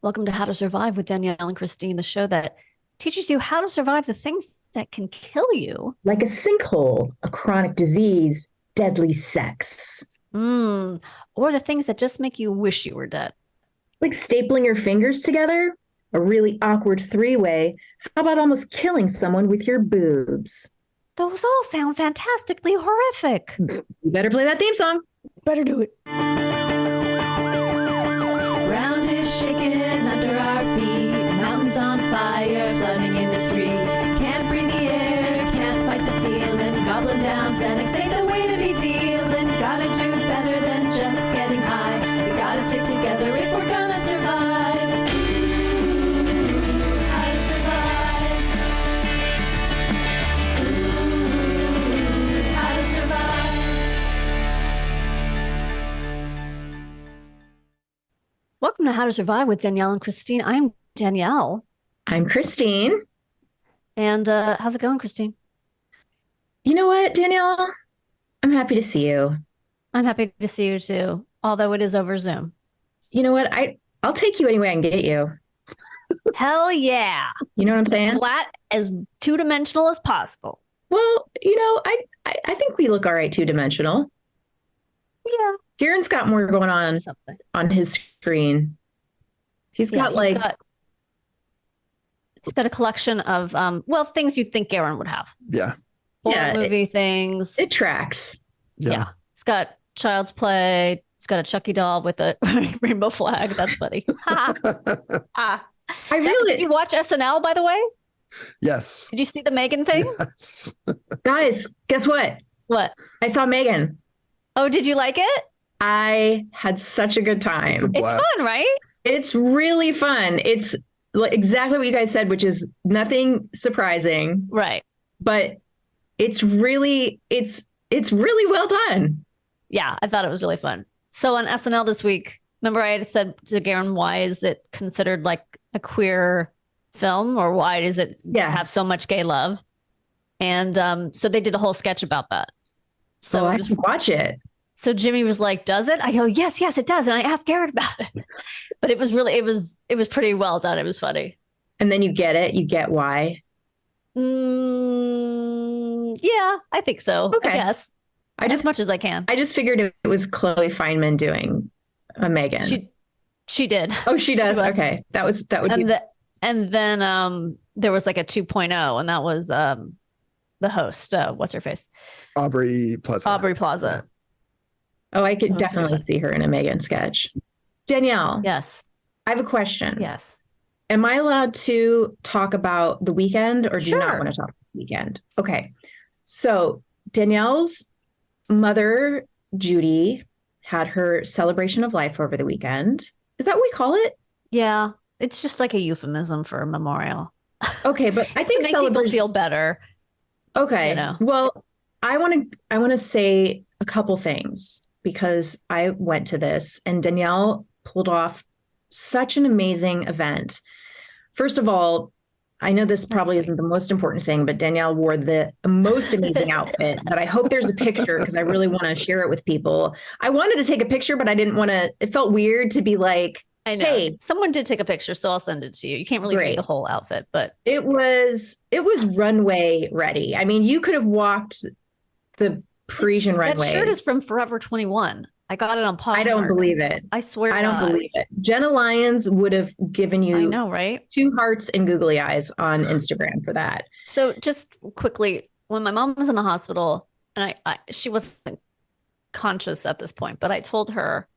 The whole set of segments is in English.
Welcome to How to Survive with Danielle and Kristine, the show that teaches you how to survive the things that can kill you. Like a sinkhole, a chronic disease, deadly sex. Or the things that just make you wish you were dead. Like stapling your fingers together, a really awkward three-way. How about almost killing someone with your boobs? Those all sound fantastically horrific. You better play that theme song. Better do it. Ground is shaking under our feet, mountains on fire, flooding in the street. Can't breathe the air, can't fight the feeling. Gobbling down Xanax ain't the way to be dealing. Gotta do better than just getting high. We gotta stick together if we're gonna survive. How to survive. How to survive. Welcome to How to Survive with Danielle and Kristine. I'm Danielle. I'm Kristine. And how's it going, Kristine? You know what, Danielle? I'm happy to see you. I'm happy to see you too, although it is over Zoom. You know what? I'll take you anyway and get you. Hell yeah. You know what I'm saying? Flat as two-dimensional as possible. Well, I think we look all right two-dimensional. Yeah. Garen has got more going on his screen. He's got he's got a collection of things you'd think Garen would have. Yeah. Horror movie things. It tracks. Yeah. It's got Child's Play. It's got a Chucky doll with a rainbow flag. That's funny. Did you watch SNL, by the way? Yes. Did you see the Megan thing? Yes. Guys, guess what? What? I saw Megan. Oh, did you like it? I had such a good time. It's a blast. It's fun, right? It's really fun. It's exactly what you guys said, which is nothing surprising. Right. But it's really well done. Yeah, I thought it was really fun. So on SNL this week, remember I had said to Garen, why is it considered like a queer film, or why does it have so much gay love? And so they did a whole sketch about that. So I should watch it. So Jimmy was like, does it? I go, yes, it does. And I asked Garrett about it. But it was pretty well done. It was funny. And then you get it. You get why. Yeah, I think so. Okay. I guess. As much as I can. I just figured it was Chloe Fineman doing a Megan. She did. Oh, she does? Okay. That would be. And then there was like a 2.0, and that was the host. What's her face? Aubrey Plaza. Yeah. Oh, I could definitely see her in a Megan sketch. Danielle. Yes. I have a question. Yes. Am I allowed to talk about the weekend, or do you not want to talk about the weekend? Okay. So Danielle's mother, Judy, had her celebration of life over the weekend. Is that what we call it? Yeah. It's just like a euphemism for a memorial. Okay, but I think people feel better. Okay. Well, I want to say a couple things, because I went to this and Danielle pulled off such an amazing event. First of all, I know this probably isn't the most important thing, but Danielle wore the most amazing outfit that I hope there's a picture, because I really want to share it with people. I wanted to take a picture, but I didn't want to. It felt weird to be like, I know. Hey, someone did take a picture, so I'll send it to you. You can't really see the whole outfit, but it was runway ready. I mean, you could have walked the Parisian runway. That shirt is from Forever 21. I got it on Poshmark. I don't believe it. I swear. I don't believe it. Jenna Lyons would have given you, I know, right? 2 hearts and googly eyes on Instagram for that. So just quickly, when my mom was in the hospital, and she wasn't conscious at this point, but I told her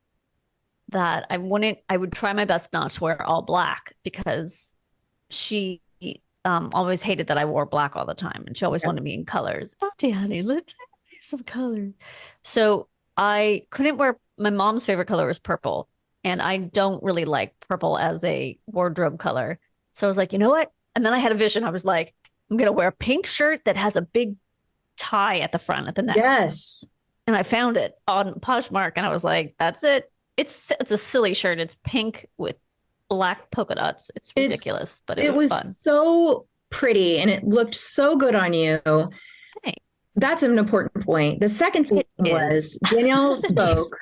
that I would try my best not to wear all black, because she always hated that I wore black all the time, and she always wanted me in colors. Oh, Daddy, let's have some colors. So I couldn't wear. My mom's favorite color is purple, and I don't really like purple as a wardrobe color. So I was like, you know what? And then I had a vision. I was like, I'm gonna wear a pink shirt that has a big tie at the front, at the neck. Yes. And I found it on Poshmark, and I was like, that's it. It's a silly shirt. It's pink with black polka dots. It's ridiculous, but it was fun. So pretty, and it looked so good on you. Thanks. That's an important point. The second thing was Danielle spoke,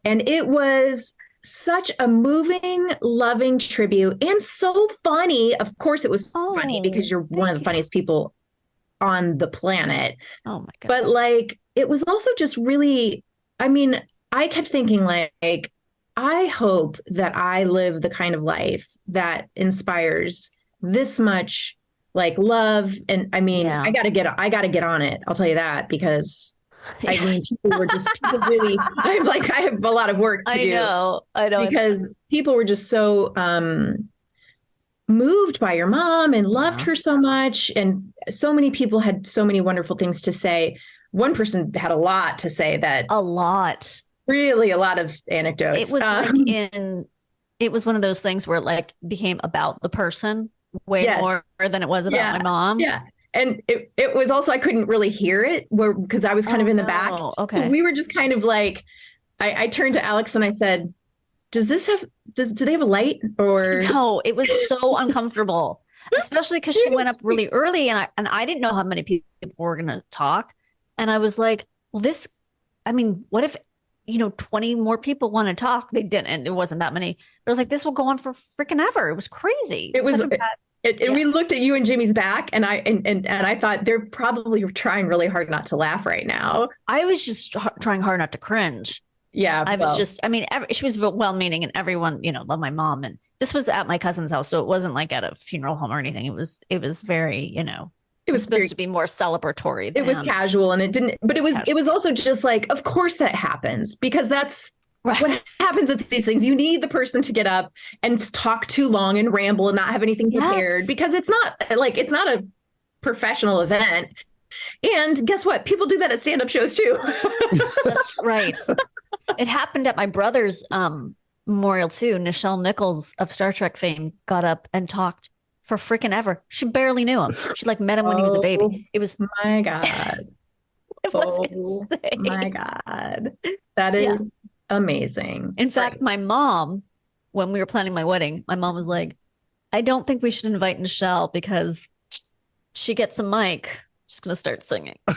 and it was such a moving, loving tribute and so funny. Of course, it was funny because you're one of the funniest people on the planet. Oh my God. But like, it was also just really, I mean, I kept thinking like, I hope that I live the kind of life that inspires this much like love. And I mean, I gotta get on it. I'll tell you that, because I mean, people really, I have a lot of work to do. I know. Because people were just so moved by your mom and loved her so much. And so many people had so many wonderful things to say. One person had a lot to say really a lot of anecdotes. It was it was one of those things where it like became about the person way more than it was about my mom. Yeah. And it was also, I couldn't really hear it because I was kind of in the back. Okay. We were just kind of like, I turned to Alex and I said, do they have a light or? No, it was so uncomfortable, especially because she went up really early and I didn't know how many people were going to talk. And I was like, well, what if, 20 more people want to talk? They didn't. It wasn't that many. But I was like, this will go on for freaking ever. It was crazy. And we looked at you and Jimmy's back, and I thought they're probably trying really hard not to laugh right now. I was just trying hard not to cringe. Yeah, she was well-meaning, and everyone, loved my mom. And this was at my cousin's house, so it wasn't like at a funeral home or anything. It was very, it was supposed to be more celebratory. It was casual, and it didn't. But it was also just like, of course that happens, because that's. Right. What happens at these things? You need the person to get up and talk too long and ramble and not have anything prepared, because it's not a professional event. And guess what? People do that at stand-up shows too. That's right. It happened at my brother's memorial too. Nichelle Nichols of Star Trek fame got up and talked for freaking ever. She barely knew him. She met him when he was a baby. It was my God. My God. That is amazing. In fact, my mom, when we were planning my wedding, my mom was like, I don't think we should invite Nichelle because she gets a mic. She's going to start singing. So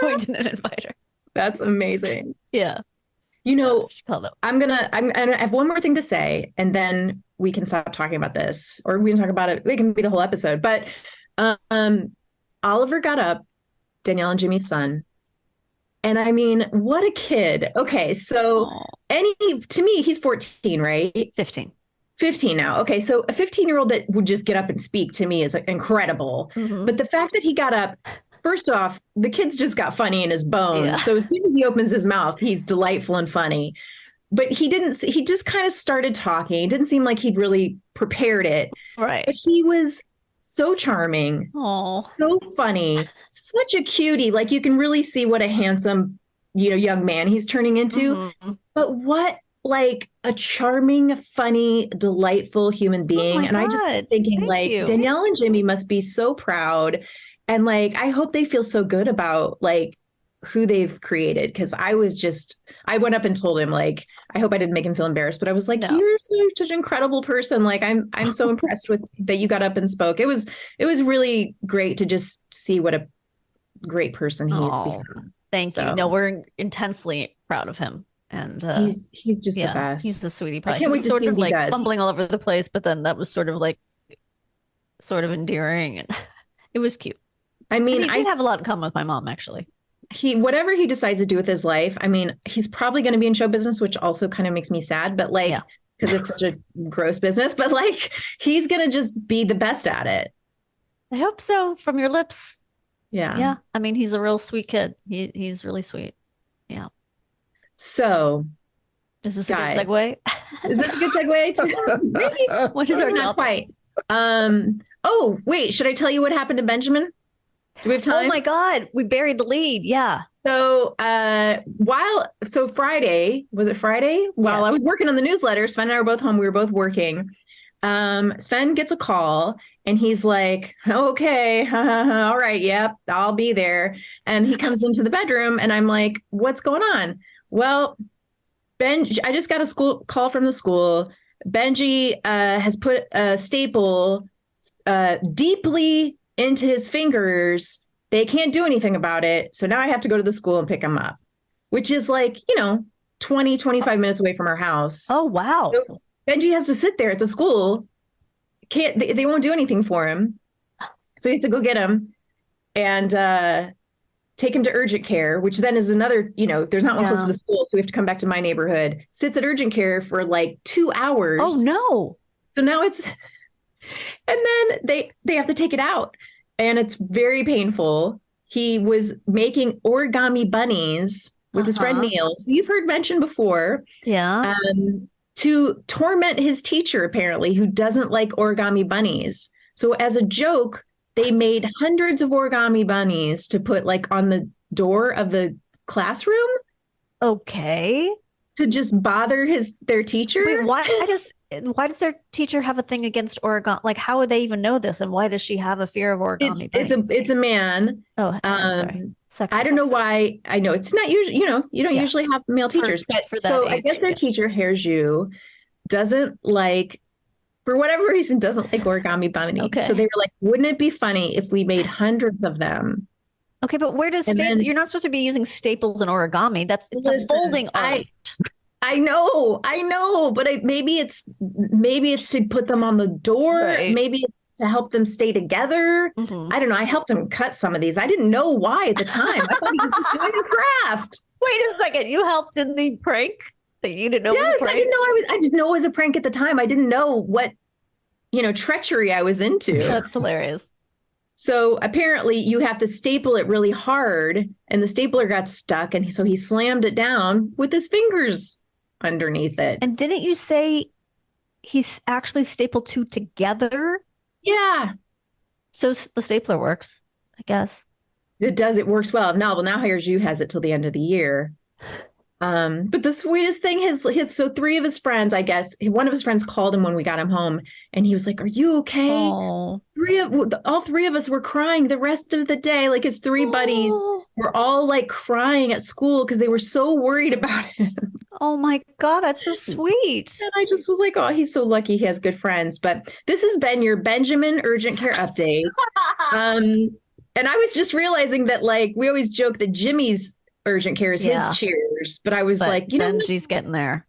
we didn't invite her. That's amazing. Yeah. I'm gonna have one more thing to say, and then we can stop talking about this, or we can talk about it. It can be the whole episode. But Oliver got up, Danielle and Jimmy's son. And I mean, what a kid. Okay, so to me, he's 14, right? 15 now. Okay, so a 15-year-old that would just get up and speak to me is incredible. Mm-hmm. But the fact that he got up, first off, the kid's just got funny in his bones. Yeah. So as soon as he opens his mouth, he's delightful and funny. But he just kind of started talking. It didn't seem like he'd really prepared it. Right. But he was so charming, so funny, such a cutie. Like, you can really see what a handsome, young man he's turning into. Mm-hmm. But what, like, a charming, funny, delightful human being. And I just was thinking, Danielle and Jimmy must be so proud. And like, I hope they feel so good about like who they've created. Cause I went up and told him, like, I hope I didn't make him feel embarrassed, but I was like, you're such an incredible person. Like, I'm so impressed with that you got up and spoke. It was really great to just see what a great person he's become. Thank you. No, we're intensely proud of him. And he's just the best. He's the sweetie pie. He was sort of like fumbling all over the place, but then that was sort of endearing, and it was cute. I mean, he did have a lot in common with my mom, actually. Whatever he decides to do with his life, I mean, he's probably going to be in show business, which also kind of makes me sad, but like, because it's such a gross business, but like, he's going to just be the best at it. I hope so, from your lips. Yeah. Yeah. I mean, he's a real sweet kid. He's really sweet. Yeah. So is this a good segue? Is this a good segue? What is our topic? Not quite. Oh, wait, should I tell you what happened to Benjamin? Do we have time? Oh my God, we buried the lead. Yeah. So Friday, was it Friday? While I was working on the newsletter, Sven and I were both home. We were both working. Sven gets a call and he's like, okay, all right, yep, I'll be there. And he comes into the bedroom and I'm like, what's going on? Well, I just got a call from the school. Benji has put a staple deeply into his fingers. They can't do anything about it. So now I have to go to the school and pick him up, which is like, 20, 25 minutes away from our house. Oh, wow. So Benji has to sit there at the school. They won't do anything for him. So he has to go get him and take him to urgent care, which then is another, there's not one close to the school. So we have to come back to my neighborhood, sits at urgent care for like 2 hours. Oh, no. So now and then they have to take it out and it's very painful. He was making origami bunnies with his friend Neil. So you've heard mentioned before. Yeah. To torment his teacher, apparently, who doesn't like origami bunnies. So as a joke, they made hundreds of origami bunnies to put like on the door of the classroom. Okay. To just bother their teacher. Wait, why does their teacher have a thing against origami? Like, how would they even know this? And why does she have a fear of origami bunnies? It's a man. Oh, sorry. Sexist. I don't know why. I know it's not usually, you don't usually have male teachers, but so I guess their teacher, Hairju, doesn't like, for whatever reason, doesn't like origami bunnies. Okay. So they were like, wouldn't it be funny if we made hundreds of them? Okay, but where does you're not supposed to be using staples and origami. It's a folding art. I know, but maybe it's to put them on the door. Right. Maybe it's to help them stay together. Mm-hmm. I don't know. I helped him cut some of these. I didn't know why at the time. I thought he was just doing a craft. Wait a second. You helped in the prank that you didn't know was a prank? I didn't know it was a prank at the time. I didn't know what, treachery I was into. That's hilarious. So apparently you have to staple it really hard and the stapler got stuck. And so he slammed it down with his fingers underneath it. And didn't you say he's actually stapled two together? Yeah. So the stapler works, I guess. It does. It works well. Now Hairju has it till the end of the year. But the sweetest thing, so three of his friends, I guess, one of his friends called him when we got him home and he was like, "Are you okay?" Oh. All three of us were crying the rest of the day. Like his three buddies were all like crying at school because they were so worried about him. Oh my God, that's so sweet. And I just was like, oh, he's so lucky he has good friends. But this has been your Benjamin urgent care update. And I was just realizing that, like, we always joke that Jimmy's urgent care is his cheers. But I was like, Benji's getting there.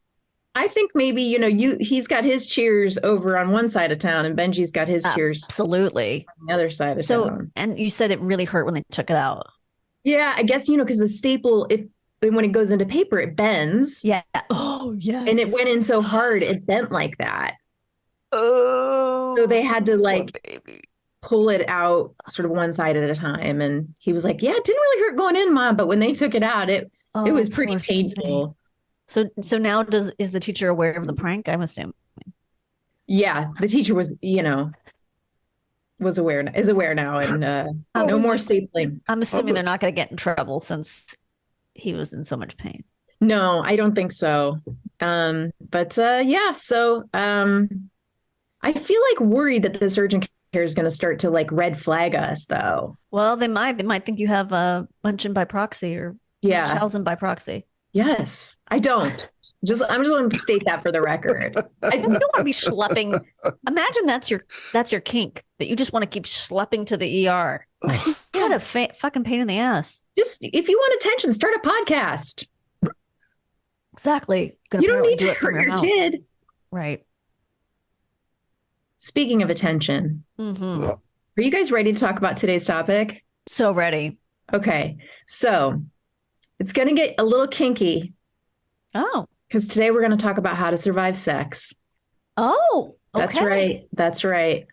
I think maybe, he's got his cheers over on one side of town and Benji's got his cheers. Absolutely. On the other side of town. And you said it really hurt when they took it out. Yeah, I guess, because the staple, when it goes into paper, it bends. Yeah. Oh, yes. And it went in so hard, it bent like that. Oh. So they had to pull it out sort of one side at a time. And he was like, yeah, it didn't really hurt going in, Mom. But when they took it out, it was pretty painful. So now is the teacher aware of the prank? I'm assuming. Yeah, the teacher was, is aware now and no more stapling. I'm assuming they're not going to get in trouble since he was in so much pain. No, I don't think so. So I feel like worried that this urgent care is going to start to red flag us though. Well, they might think you have Munchausen by proxy or Munchausen by proxy. Yes, I don't. I'm just going to state that for the record. I don't want to be schlepping. Imagine that's your kink, that you just want to keep schlepping to the ER. What a fucking pain in the ass. Just if you want attention, start a podcast. Exactly. You don't need to hurt your kid. Right. Speaking of attention, are you guys ready to talk about today's topic? So ready. Okay. So it's going to get a little kinky. Oh. Because today we're going to talk about how to survive sex. Oh, okay. That's right.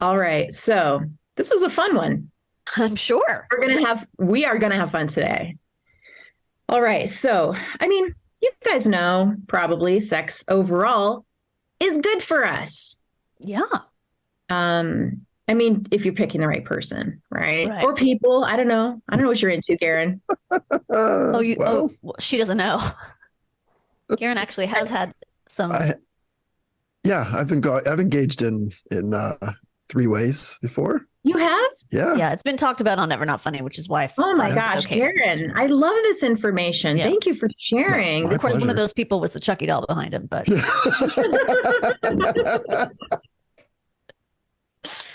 All right. So this was a fun one. I'm sure. We are going to have fun today. All right. So, you guys know probably sex overall is good for us. Yeah. If you're picking the right person, right? Or people. I don't know what you're into, Garen. She doesn't know. Garen actually has had some. I've engaged in 3 ways before. You have? Yeah. Yeah, it's been talked about on Never Not Funny, which is why. Oh my gosh, Garen, I love this information. Yeah. Thank you for sharing. Of course, one of those people was the Chucky doll behind him, but.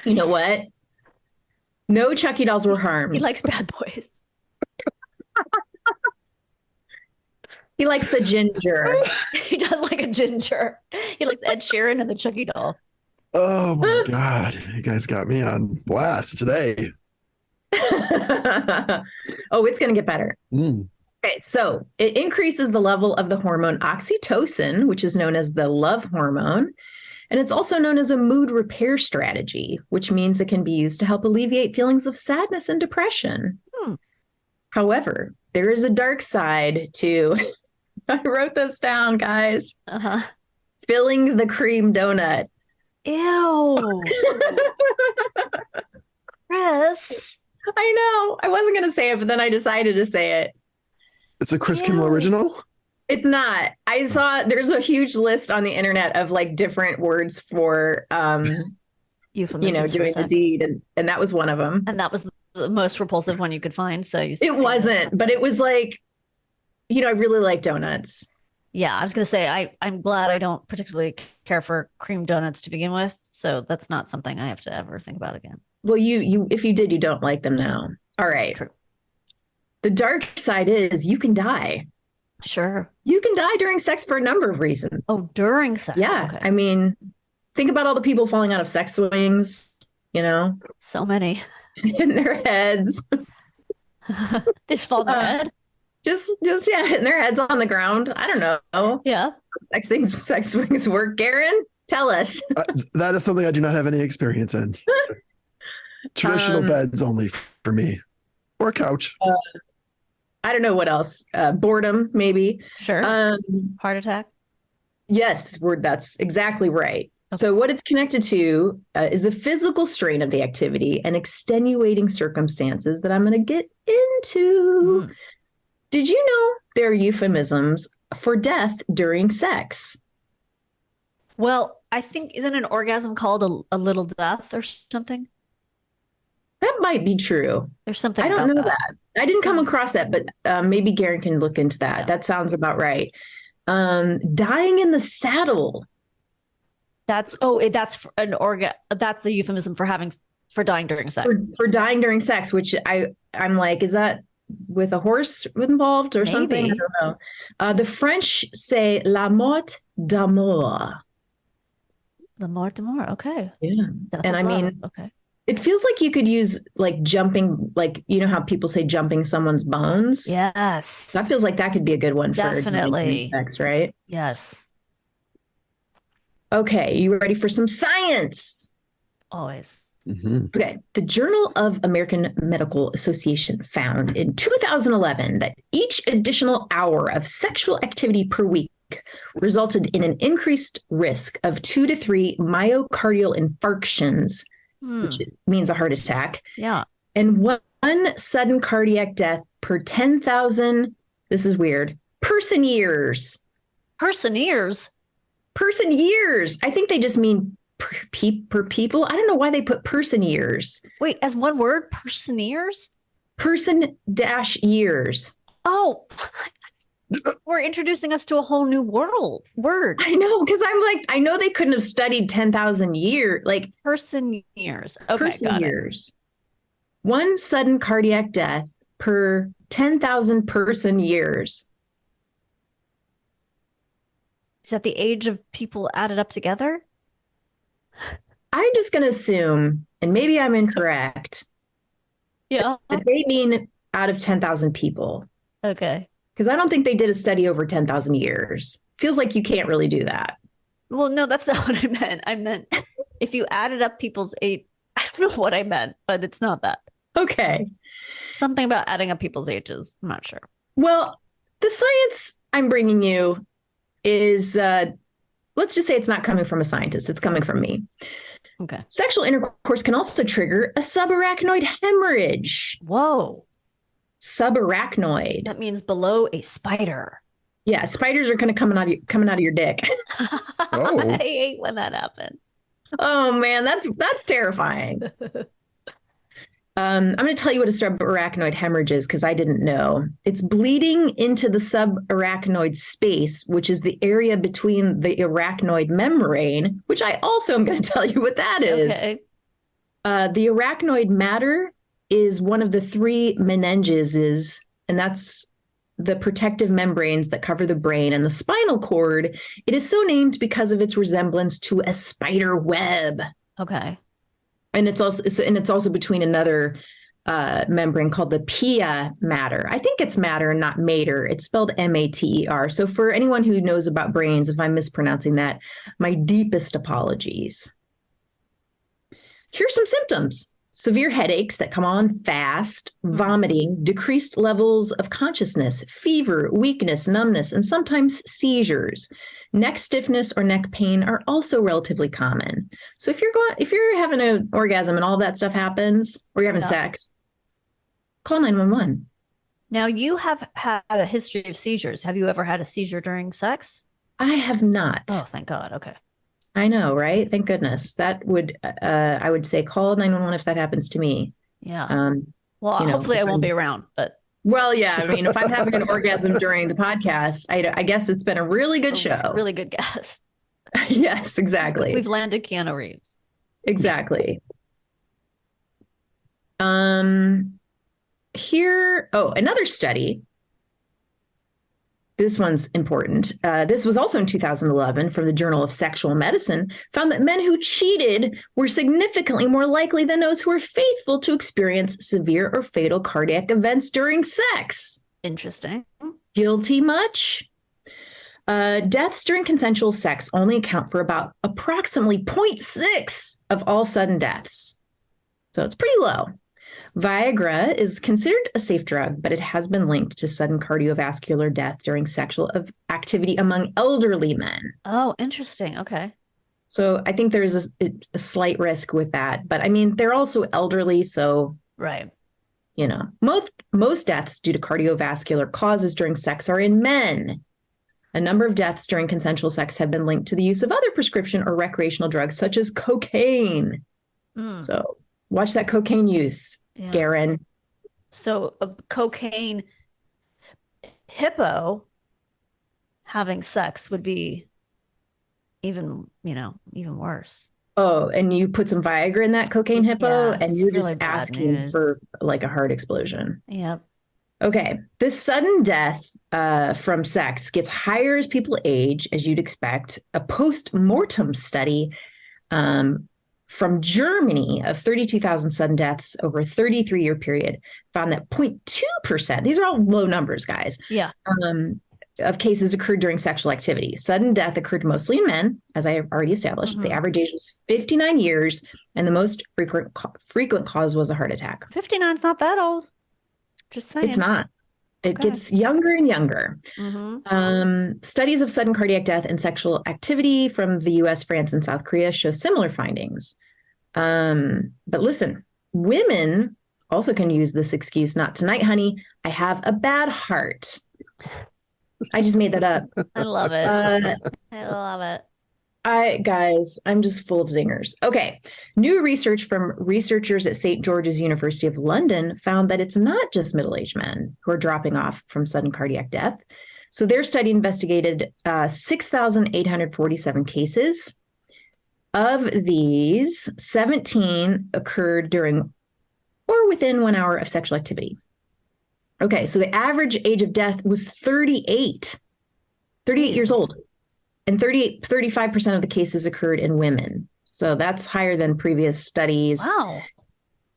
You know what? No Chucky dolls were harmed. He likes bad boys. He likes a ginger. He does like a ginger. He likes Ed Sheeran and the Chucky doll. Oh my God. You guys got me on blast today. Oh, it's going to get better. Okay, so it increases the level of the hormone oxytocin, which is known as the love hormone. And it's also known as a mood repair strategy, which means it can be used to help alleviate feelings of sadness and depression. However, there is a dark side to, I wrote this down, guys. Filling the cream donut. Ew. Chris. I know. I wasn't going to say it, but then I decided to say it. It's a Chris Kimmel original? It's not. I saw there's a huge list on the internet of like different words for euphemisms, doing the deed, and that was one of them. And that was the most repulsive one you could find. So it wasn't, but it was like, I really like donuts. Yeah, I was going to say, I'm glad I don't particularly care for cream donuts to begin with. So that's not something I have to ever think about again. Well, you if you did, you don't like them now. All right. True. The dark side is you can die. Sure. You can die during sex for a number of reasons. Oh, during sex. Yeah. Okay. I mean, think about all the people falling out of sex swings, So many. In their heads. They just fall in their head? Just hitting their heads on the ground. I don't know. Yeah. Sex swings work. Garen, tell us. That is something I do not have any experience in. Traditional beds only for me. Or a couch. I don't know what else. Boredom, maybe. Sure. Heart attack. Yes, that's exactly right. Okay. So what it's connected to is the physical strain of the activity and extenuating circumstances that I'm going to get into. Did you know there are euphemisms for death during sex? Well, I think, isn't an orgasm called a little death or something? That might be true. There's something I don't know that. I didn't come across that, but maybe Garen can look into that. Yeah. That sounds about right. Dying in the saddle. That's that's a euphemism for dying during sex. For dying during sex, which I'm like, is that with a horse involved or something? I don't know. The French say la mort d'amour. La mort d'amour. Okay. Yeah. And I mean, okay. It feels like you could use like jumping, like, how people say jumping someone's bones. Yes. That feels like that could be a good one for definitely sex, right? Yes. Okay. You ready for some science? Always. Okay. The Journal of American Medical Association found in 2011 that each additional hour of sexual activity per week resulted in an increased risk of 2 to 3 myocardial infarctions, which means a heart attack. Yeah. And one sudden cardiac death per 10,000, this is weird, person years. Person years? Person years. I think they just mean per people. I don't know why they put person years. Wait, as one word, person years? Person dash years. Oh, we're introducing us to a whole new word. I know, because I'm like, I know they couldn't have studied 10,000 years, like person years. Okay, person got years. It. One sudden cardiac death per 10,000 person years. Is that the age of people added up together? I'm just going to assume, and maybe I'm incorrect. Yeah. That they mean out of 10,000 people. Okay. Because I don't think they did a study over 10,000 years. Feels like you can't really do that. Well, no, that's not what I meant. I meant if you added up people's age, I don't know what I meant, but it's not that. Okay. Something about adding up people's ages. I'm not sure. Well, the science I'm bringing you is, let's just say it's not coming from a scientist. It's coming from me. Okay. Sexual intercourse can also trigger a subarachnoid hemorrhage. Whoa. Subarachnoid. That means below a spider. Yeah, spiders are kind of coming out of your dick. Oh. I hate when that happens. Oh man, that's terrifying. I'm going to tell you what a subarachnoid hemorrhage is because I didn't know. It's bleeding into the subarachnoid space, which is the area between the arachnoid membrane, which I also am going to tell you what that is. Okay. The arachnoid matter is one of the 3 meninges, and that's the protective membranes that cover the brain and the spinal cord. It is so named because of its resemblance to a spider web. Okay. And it's also between another membrane called the pia mater. I think it's matter, not mater. It's spelled M-A-T-E-R. So for anyone who knows about brains, if I'm mispronouncing that, my deepest apologies. Here's some symptoms. Severe headaches that come on fast, vomiting, decreased levels of consciousness, fever, weakness, numbness, and sometimes seizures. Neck stiffness or neck pain are also relatively common. So if you're having an orgasm and all that stuff happens, or you're having sex, call 911. Now, you have had a history of seizures. Have you ever had a seizure during sex? I have not. Oh, thank God. Okay. I know, right? Thank goodness. That would, I would say, call 911 if that happens to me. Yeah. Well, hopefully I won't be around, but. Well, yeah. I mean, if I'm having an orgasm during the podcast, I guess it's been a really good show. Really good guess. Yes, exactly. We've landed Keanu Reeves. Exactly. Another study. This one's important. This was also in 2011 from the Journal of Sexual Medicine, found that men who cheated were significantly more likely than those who were faithful to experience severe or fatal cardiac events during sex. Interesting. Guilty much? Deaths during consensual sex only account for about approximately 0.6 of all sudden deaths. So it's pretty low. Viagra is considered a safe drug, but it has been linked to sudden cardiovascular death during sexual activity among elderly men. Oh, interesting. Okay. So I think there's a slight risk with that. But I mean, they're also elderly. So, right. You know, most deaths due to cardiovascular causes during sex are in men. A number of deaths during consensual sex have been linked to the use of other prescription or recreational drugs, such as cocaine. So watch that cocaine use. Yeah. Garen. So a cocaine hippo having sex would be even worse. Oh, and you put some Viagra in that cocaine hippo and you're really just asking for like a heart explosion. Yep. Okay. This sudden death from sex gets higher as people age, as you'd expect. A post-mortem study from Germany of 32,000 sudden deaths over a 33-year period found that 0.2%, these are all low numbers, guys, of cases occurred during sexual activity. Sudden death occurred mostly in men, as I have already established. The average age was 59 years, and the most frequent cause was a heart attack. 59 is not that old. Just saying. It's not. It gets younger and younger. Studies of sudden cardiac death and sexual activity from the US, France, and South Korea show similar findings. But listen, women also can use this excuse. Not tonight, honey. I have a bad heart. I just made that up. I love it. I love it. Guys, I'm just full of zingers. Okay. New research from researchers at St. George's University of London found that it's not just middle-aged men who are dropping off from sudden cardiac death. So their study investigated 6,847 cases. Of these, 17 occurred during or within 1 hour of sexual activity. Okay, so the average age of death was 38 years old. And 35% of the cases occurred in women. So that's higher than previous studies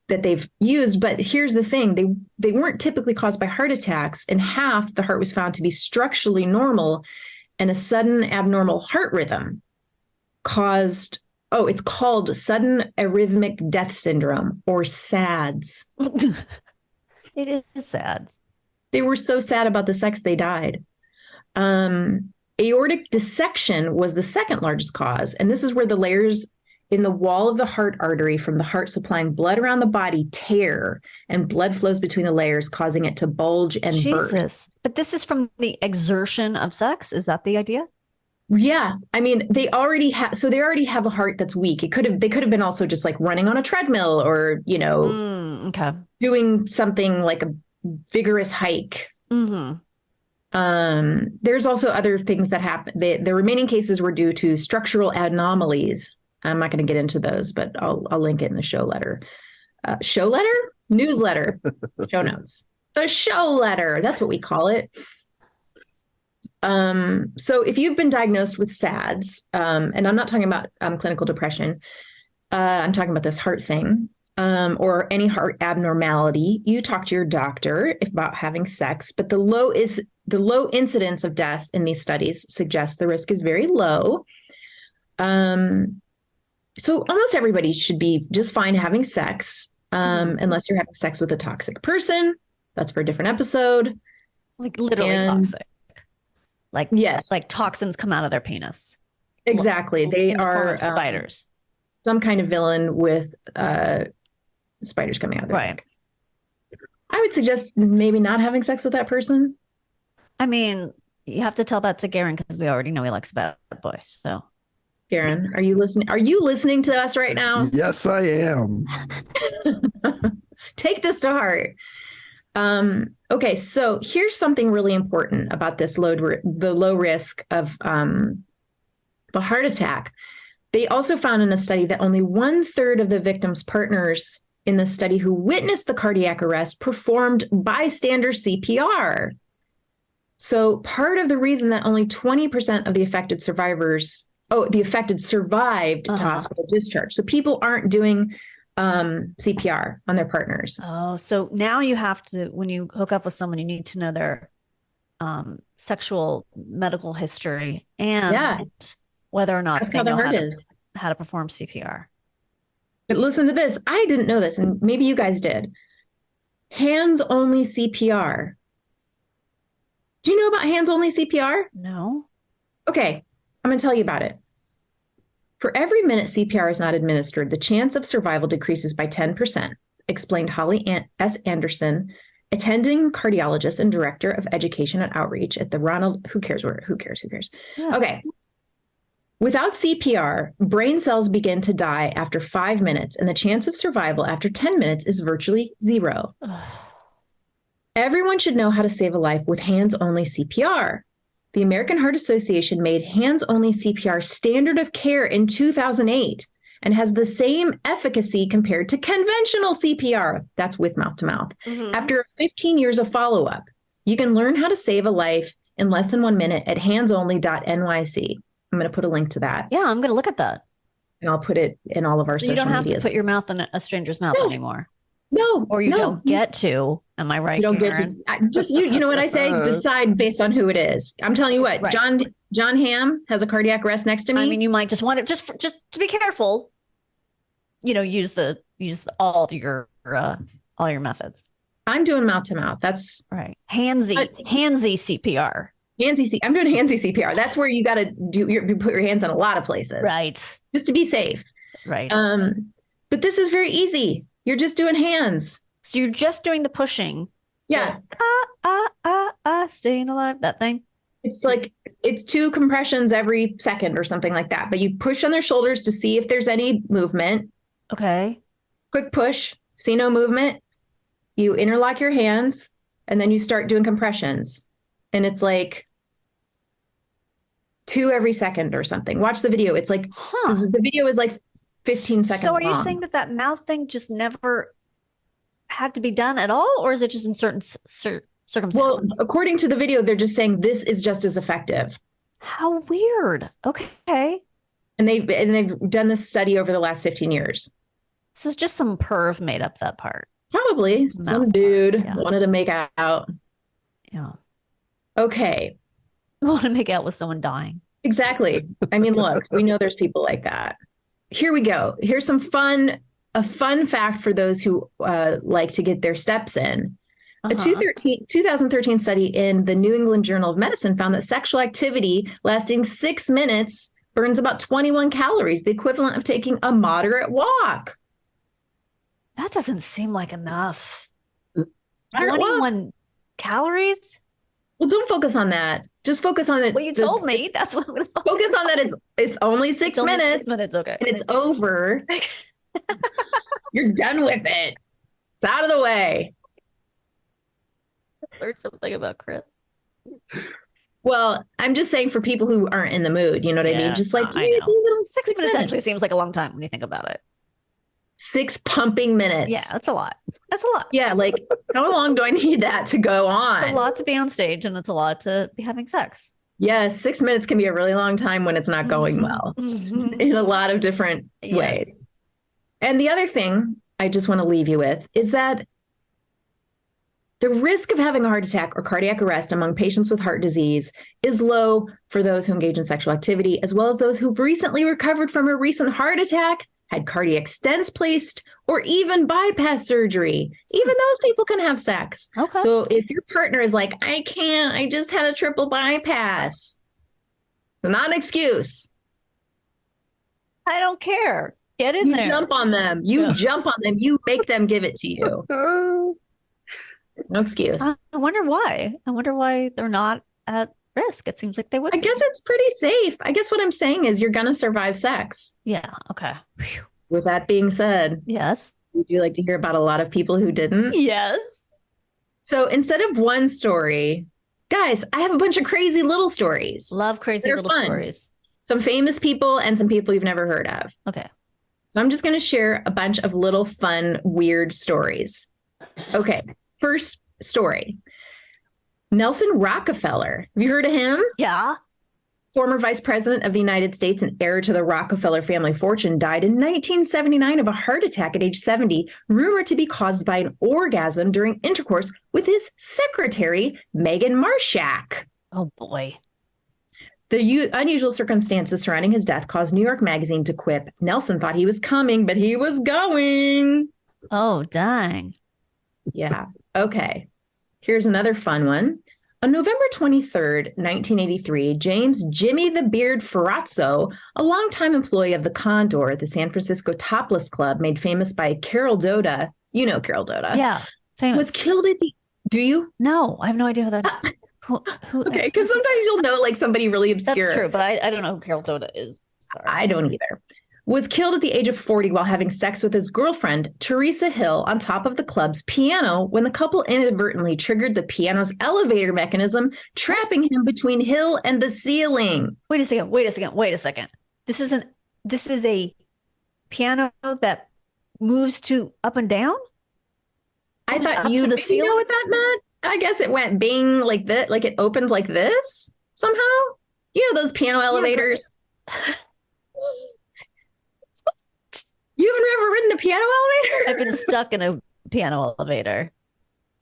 that they've used. But here's the thing. They weren't typically caused by heart attacks. In half, the heart was found to be structurally normal. And a sudden abnormal heart rhythm it's called sudden arrhythmic death syndrome, or SADS. It is sad. They were so sad about the sex they died. Aortic dissection was the second largest cause. And this is where the layers in the wall of the heart artery from the heart supplying blood around the body tear, and blood flows between the layers, causing it to bulge and burst. But this is from the exertion of sex. Is that the idea? Yeah. I mean, they already have a heart that's weak. They could have been also just like running on a treadmill or, doing something like a vigorous hike. There's also other things that happen. The remaining cases were due to structural anomalies. I'm not going to get into those, but I'll link it in the show letter. Newsletter, show notes. A show letter. That's what we call it. So if you've been diagnosed with SADS, and I'm not talking about clinical depression, I'm talking about this heart thing, or any heart abnormality, you talk to your doctor about having sex, but the low incidence of death in these studies suggests the risk is very low. So almost everybody should be just fine having sex, unless you're having sex with a toxic person. That's for a different episode. Like literally toxic. Like, yes, like toxins come out of their penis. Exactly. They are spiders. Some kind of villain with spiders coming out of their neck. I would suggest maybe not having sex with that person. I mean, you have to tell that to Garen because we already know he likes bad boys. So, Garen, are you listening? Are you listening to us right now? Yes, I am. Take this to heart. Okay, so here's something really important about this the low risk of the heart attack. They also found in a study that only 1/3 of the victims' partners in the study who witnessed the cardiac arrest performed bystander CPR. So part of the reason that only 20% of the affected survived to hospital discharge. So people aren't doing CPR on their partners. Oh, so now you have to, when you hook up with someone, you need to know their sexual medical history and whether or not they know how to perform CPR. But listen to this. I didn't know this, and maybe you guys did. Hands-only CPR. Do you know about hands-only CPR? No. Okay, I'm going to tell you about it. For every minute CPR is not administered, the chance of survival decreases by 10%, explained Holly S. Anderson, attending cardiologist and director of education and outreach at the Ronald. Who cares? Yeah. Okay. Without CPR, brain cells begin to die after 5 minutes, and the chance of survival after 10 minutes is virtually zero. Everyone should know how to save a life with hands-only CPR. The American Heart Association made hands-only CPR standard of care in 2008 and has the same efficacy compared to conventional CPR. That's with mouth-to-mouth. After 15 years of follow-up, you can learn how to save a life in less than 1 minute at handsonly.nyc. I'm going to put a link to that. Yeah, I'm going to look at that. And I'll put it in all of our social media. You don't have to put your mouth in a stranger's mouth anymore. No. Or you don't get to. Am I right, You don't Karen? get to. Just you know what I say? Decide based on who it is. I'm telling you what, right. John Hamm has a cardiac arrest next to me. I mean, you might just want it just to be careful. You know, use all your methods. I'm doing mouth to mouth. That's right. Handsy CPR. I'm doing handsy CPR. That's where you got to you put your hands on a lot of places. Right. Just to be safe. Right. But this is very easy. You're just doing hands. So you're just doing the pushing. Yeah. Staying alive, that thing. It's 2 compressions every second or something like that. But you push on their shoulders to see if there's any movement. Okay. Quick push. See no movement. You interlock your hands and then you start doing compressions. And it's like 2 every second or something. Watch the video. It's like, the video is like 15 seconds long. So are you saying that mouth thing just never had to be done at all? Or is it just in certain circumstances? Well, according to the video, they're just saying this is just as effective. How weird. Okay. And they've done this study over the last 15 years. So it's just some perv made up that part. Probably. Some dude wanted to make out. Yeah. Okay. I want to make out with someone dying. Exactly. I mean, look, we know there's people like that. Here we go. Here's a fun fact for those who like to get their steps in. A 2013 study in the New England Journal of Medicine found that sexual activity lasting 6 minutes burns about 21 calories, the equivalent of taking a moderate walk. That doesn't seem like enough. 21 calories? Well, don't focus on that. Just focus on it. Well, you told me. That's what I'm going to focus on. That it's only 6 minutes. 6 minutes, okay. And it's over. You're done with it. It's out of the way. I learned something about Chris. Well, I'm just saying for people who aren't in the mood, you know what I mean? Just like, it's a little 6 minutes actually seems like a long time when you think about it. 6 pumping minutes. Yeah, that's a lot. That's a lot. Yeah, like how long do I need that to go on? It's a lot to be on stage, and it's a lot to be having sex. Yeah, 6 minutes can be a really long time when it's not going well in a lot of different ways. And the other thing I just want to leave you with is that the risk of having a heart attack or cardiac arrest among patients with heart disease is low for those who engage in sexual activity, as well as those who've recently recovered from a recent heart attack, had cardiac stents placed, or even bypass surgery. Even those people can have sex. Okay. So if your partner is like, I can't, I just had a triple bypass, it's not an excuse. I don't care. Get in You there. jump on them. You jump on them. You make them give it to you. No excuse. I wonder why. I wonder why they're not at risk. It seems like they would. I guess it's pretty safe. I guess what I'm saying is you're going to survive sex. Yeah. Okay. Whew. With that being said, Yes. would you like to hear about a lot of people who didn't? Yes. So instead of one story, guys, I have a bunch of crazy little stories. Love crazy little stories. Some famous people and some people you've never heard of. Okay. So I'm just going to share a bunch of little fun, weird stories. Okay. First story. Nelson Rockefeller. Have you heard of him? Yeah. Former vice president of the United States and heir to the Rockefeller family fortune, died in 1979 of a heart attack at age 70, rumored to be caused by an orgasm during intercourse with his secretary, Megan Marshak. Oh, boy. The unusual circumstances surrounding his death caused New York Magazine to quip, Nelson thought he was coming, but he was going. Oh, dang. Yeah. Okay. Here's another fun one. On November 23rd, 1983, James Jimmy the Beard Ferrazzo, a longtime employee of the Condor, the San Francisco Topless Club, made famous by Carol Doda. You know Carol Doda. Yeah. Famous. Was killed at the... Do you? No, I have no idea who that is. Okay, because sometimes you'll know like somebody really obscure. That's true, but I don't know who Carol Doda is. Sorry. I don't either. Was killed at the age of 40 while having sex with his girlfriend, Teresa Hill, on top of the club's piano when the couple inadvertently triggered the piano's elevator mechanism, trapping him between Hill and the ceiling. Wait a second. This is a piano that moves to up and down? I thought you know what that meant? I guess it went bing like that, like it opened like this somehow. You know those piano elevators? Yeah, You've never ridden a piano elevator? I've been stuck in a piano elevator,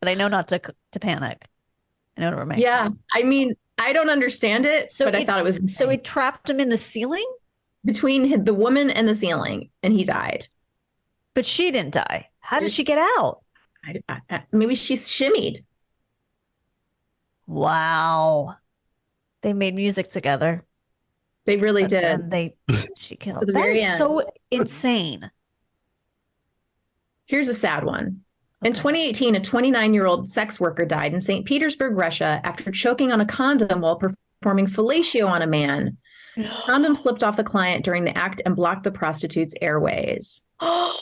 but I know not to panic. I know to remain. Yeah, I mean, I don't understand it, but I thought it was insane. So it trapped him in the ceiling? Between the woman and the ceiling, and he died. But she didn't die. How did she get out? Maybe she shimmied. Wow. They made music together. They really did. And she killed. That is so insane. Here's a sad one. In 2018, a 29-year-old sex worker died in St. Petersburg, Russia, after choking on a condom while performing fellatio on a man. The condom slipped off the client during the act and blocked the prostitute's airways. Oh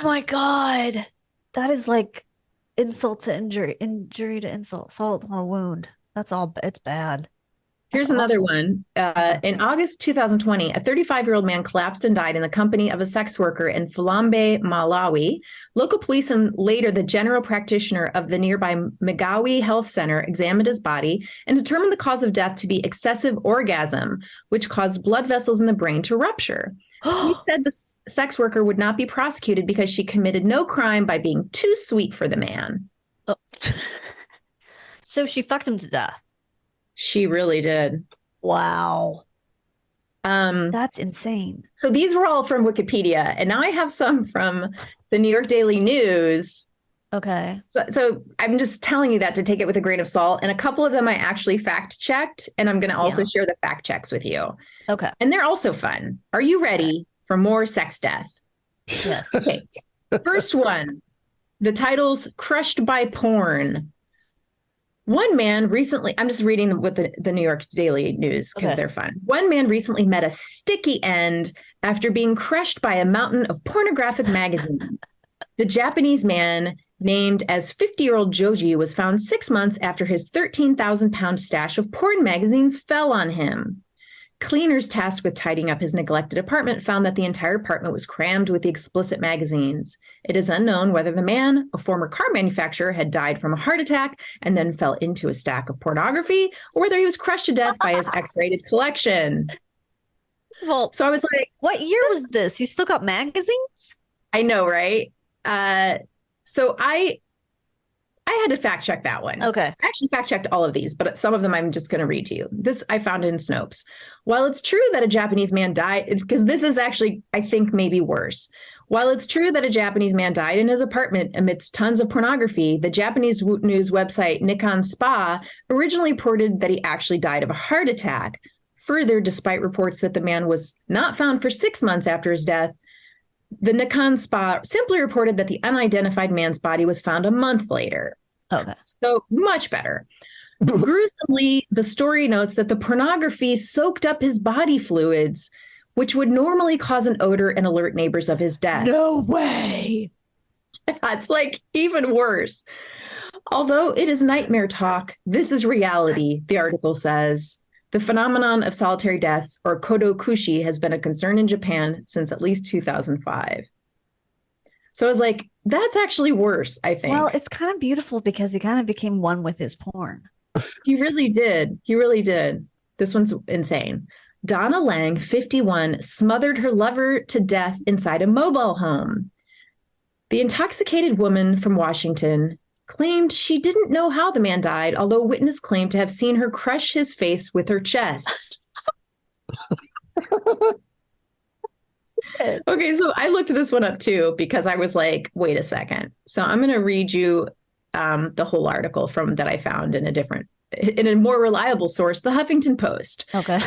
my God. That is like insult to injury to insult, assault on a wound. That's all. It's bad. Here's another one. In August 2020, a 35-year-old man collapsed and died in the company of a sex worker in Fulambe, Malawi. Local police and later the general practitioner of the nearby Magawi Health Center examined his body and determined the cause of death to be excessive orgasm, which caused blood vessels in the brain to rupture. He said the sex worker would not be prosecuted because she committed no crime by being too sweet for the man. Oh. So she fucked him to death. She really did. Wow. That's insane. So these were all from Wikipedia, and now I have some from the New York Daily News. Okay. So I'm just telling you that to take it with a grain of salt. And a couple of them I actually fact checked, and I'm going to also share the fact checks with you. Okay. And they're also fun. Are you ready for more sex death? Yes. Okay. First one. The title's Crushed by Porn. One man recently, I'm just reading with the New York Daily News because they're fun. One man recently met a sticky end after being crushed by a mountain of pornographic magazines. The Japanese man, named as 50-year-old Joji, was found 6 months after his 13,000-pound stash of porn magazines fell on him. Cleaners tasked with tidying up his neglected apartment found that the entire apartment was crammed with the explicit magazines. It is unknown whether the man, a former car manufacturer, had died from a heart attack and then fell into a stack of pornography, or whether he was crushed to death by his X-rated collection. First of all, so I was like, what year was this? You still got magazines? I know, right? So I had to fact check that one. Okay. I actually fact checked all of these, but some of them I'm just going to read to you. This I found in Snopes. While it's true that a Japanese man died, because this is actually, I think, maybe worse. While it's true that a Japanese man died in his apartment amidst tons of pornography, the Japanese news website Nikkon Spa originally reported that he actually died of a heart attack. Further, despite reports that the man was not found for 6 months after his death, the Nikkon Spa simply reported that the unidentified man's body was found a month later. Okay. So much better. Gruesomely, the story notes that the pornography soaked up his body fluids, which would normally cause an odor and alert neighbors of his death. No way. It's like even worse. Although it is nightmare talk, this is reality, the article says. The phenomenon of solitary deaths, or kodokushi, has been a concern in Japan since at least 2005. So I was like, that's actually worse, I think. Well, it's kind of beautiful because he kind of became one with his porn. He really did. He really did. This one's insane. Donna Lang, 51, smothered her lover to death inside a mobile home. The intoxicated woman from Washington claimed she didn't know how the man died, although witness claimed to have seen her crush his face with her chest. Okay, so I looked this one up too because I was like, wait a second. So I'm going to read you the whole article from that I found in a more reliable source, the Huffington Post. Okay.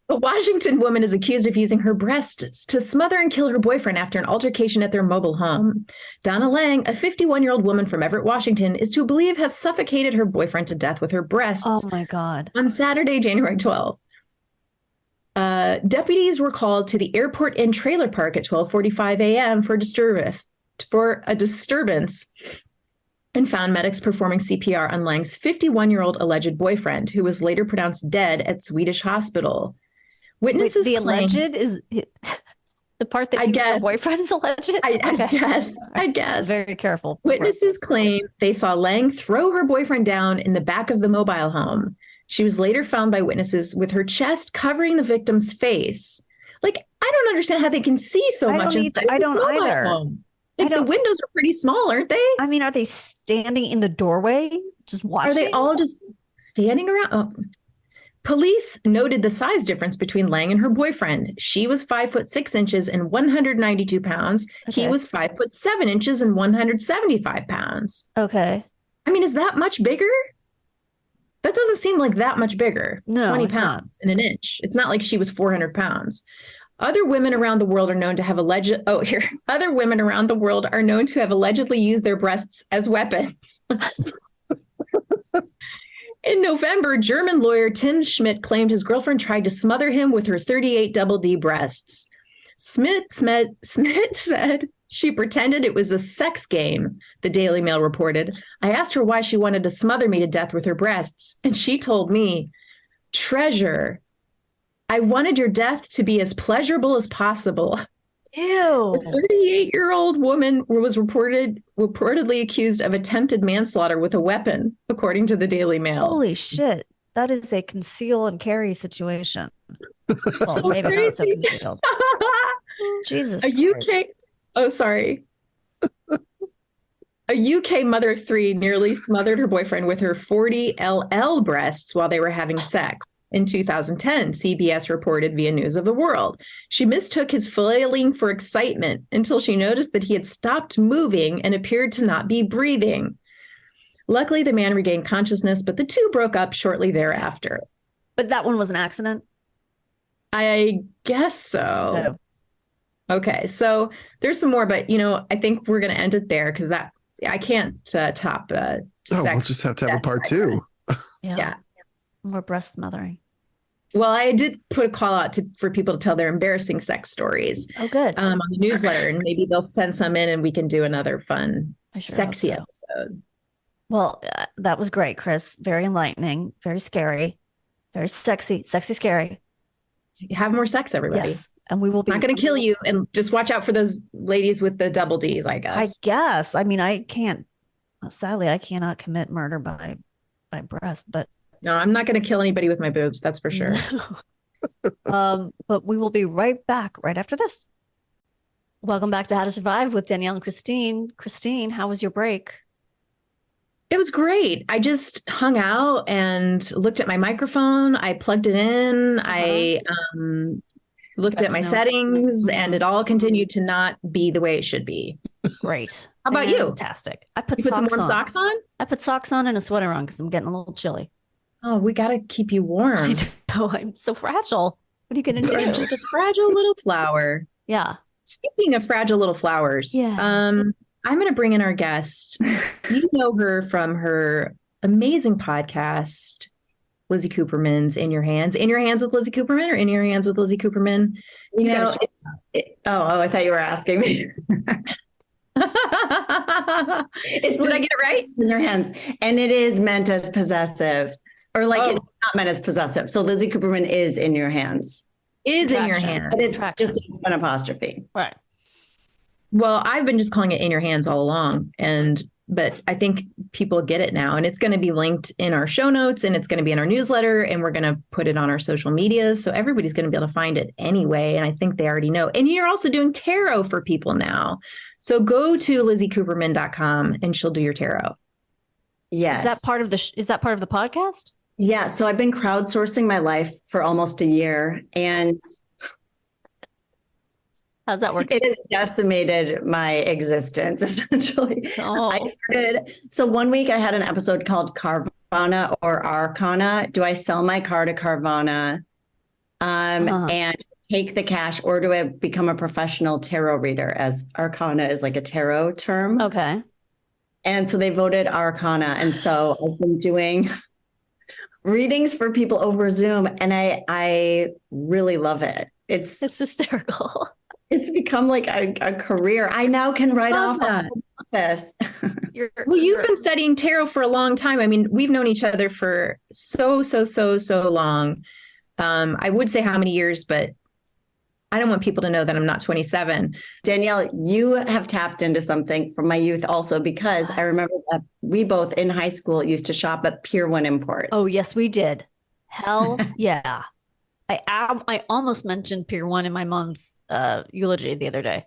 A Washington woman is accused of using her breasts to smother and kill her boyfriend after an altercation at their mobile home. Donna Lang, a 51-year-old woman from Everett, Washington, is to believe have suffocated her boyfriend to death with her breasts. Oh my God. On Saturday, January 12th. Deputies were called to the airport and trailer park at 12:45 a.m. for a disturbance and found medics performing CPR on Lang's 51-year-old alleged boyfriend, who was later pronounced dead at Swedish hospital. Witnesses Wait, the alleged is the part that your boyfriend is alleged? I guess. Very careful. Witnesses claim they saw Lang throw her boyfriend down in the back of the mobile home. She was later found by witnesses with her chest covering the victim's face. Like, I don't understand how they can see so much. I don't either. The windows are pretty small, aren't they? I mean, are they standing in the doorway just watching? Are they all just standing around? Oh. Police noted the size difference between Lang and her boyfriend. She was 5'6" and 192 pounds. Okay. He was 5'7" and 175 pounds. Okay. I mean, is that much bigger? That doesn't seem like that much bigger. No, 20 pounds in an inch. It's not like she was 400 pounds. Other women around the world are known to have Other women around the world are known to have allegedly used their breasts as weapons. In November, German lawyer Tim Schmidt claimed his girlfriend tried to smother him with her 38 double D breasts. Smith said she pretended it was a sex game, the Daily Mail reported. I asked her why she wanted to smother me to death with her breasts, and she told me, "Treasure, I wanted your death to be as pleasurable as possible." Ew. The 38-year-old woman was reportedly accused of attempted manslaughter with a weapon, according to the Daily Mail. Holy shit. That is a conceal and carry situation. Well, so maybe crazy. not so concealed. Jesus. A UK mother of 3 nearly smothered her boyfriend with her 40 LL breasts while they were having sex. In 2010, CBS reported via News of the World. She mistook his flailing for excitement until she noticed that he had stopped moving and appeared to not be breathing. Luckily, the man regained consciousness, but the two broke up shortly thereafter. But that one was an accident? I guess so. Oh. Okay, so there's some more, but, I think we're going to end it there because I can't top we'll just have to have a part 2. Yeah. More breast smothering. Well, I did put a call out for people to tell their embarrassing sex stories. Oh, good. On the newsletter, and maybe they'll send some in and we can do another fun, sexy episode. Well, that was great, Chris. Very enlightening, very scary, very sexy, scary. have more sex, everybody. Yes. And we will be not going to kill you. And just watch out for those ladies with the double D's, I guess. I mean, sadly, I cannot commit murder by breast, but no, I'm not going to kill anybody with my boobs. That's for sure. But we will be right back right after this. Welcome back to How to Survive with Danielle and Kristine. Kristine, how was your break? It was great. I just hung out and looked at my microphone. I plugged it in. I looked at my settings, and it all continued to not be the way it should be. Great. How about you? Fantastic. I put some warm socks on? I put socks on and a sweater on because I'm getting a little chilly. Oh, we got to keep you warm. I know. I'm so fragile. What are you going to do? Just a fragile little flower. Yeah. Speaking of fragile little flowers, I'm going to bring in our guest. You know her from her amazing podcast, Lizzy Cooperman's In Your Hands. In Your Hands with Lizzy Cooperman, or In Your Hands with Lizzy Cooperman? I thought you were asking me. Did I get it right? In Your Hands. And it is meant as possessive, or like it's not meant as possessive. So Lizzy Cooperman is in your hands. Is in your hands. But it's just an apostrophe. Right. Well, I've been just calling it In Your Hands all along. But I think people get it now, and it's going to be linked in our show notes, and it's going to be in our newsletter, and we're going to put it on our social media. So everybody's going to be able to find it anyway. And I think they already know. And you're also doing tarot for people now. So go to LizzyCooperman.com and she'll do your tarot. Yes. Is that part of the podcast? Yeah. So I've been crowdsourcing my life for almost a year, and how's that work? It has decimated my existence, essentially. Oh. So one week I had an episode called Carvana or Arcana. Do I sell my car to Carvana and take the cash, or do I become a professional tarot reader, as Arcana is like a tarot term? Okay. And so they voted Arcana. And so I've been doing readings for people over Zoom, and I really love it. It's hysterical. It's become like a career. I now can write off that. Office. You've been studying tarot for a long time. I mean, we've known each other for so long. I would say how many years, but I don't want people to know that I'm not 27. Danielle, you have tapped into something from my youth also, because I remember that we both in high school used to shop at Pier 1 Imports. Oh, yes, we did. Hell yeah. I almost mentioned Pier 1 in my mom's eulogy the other day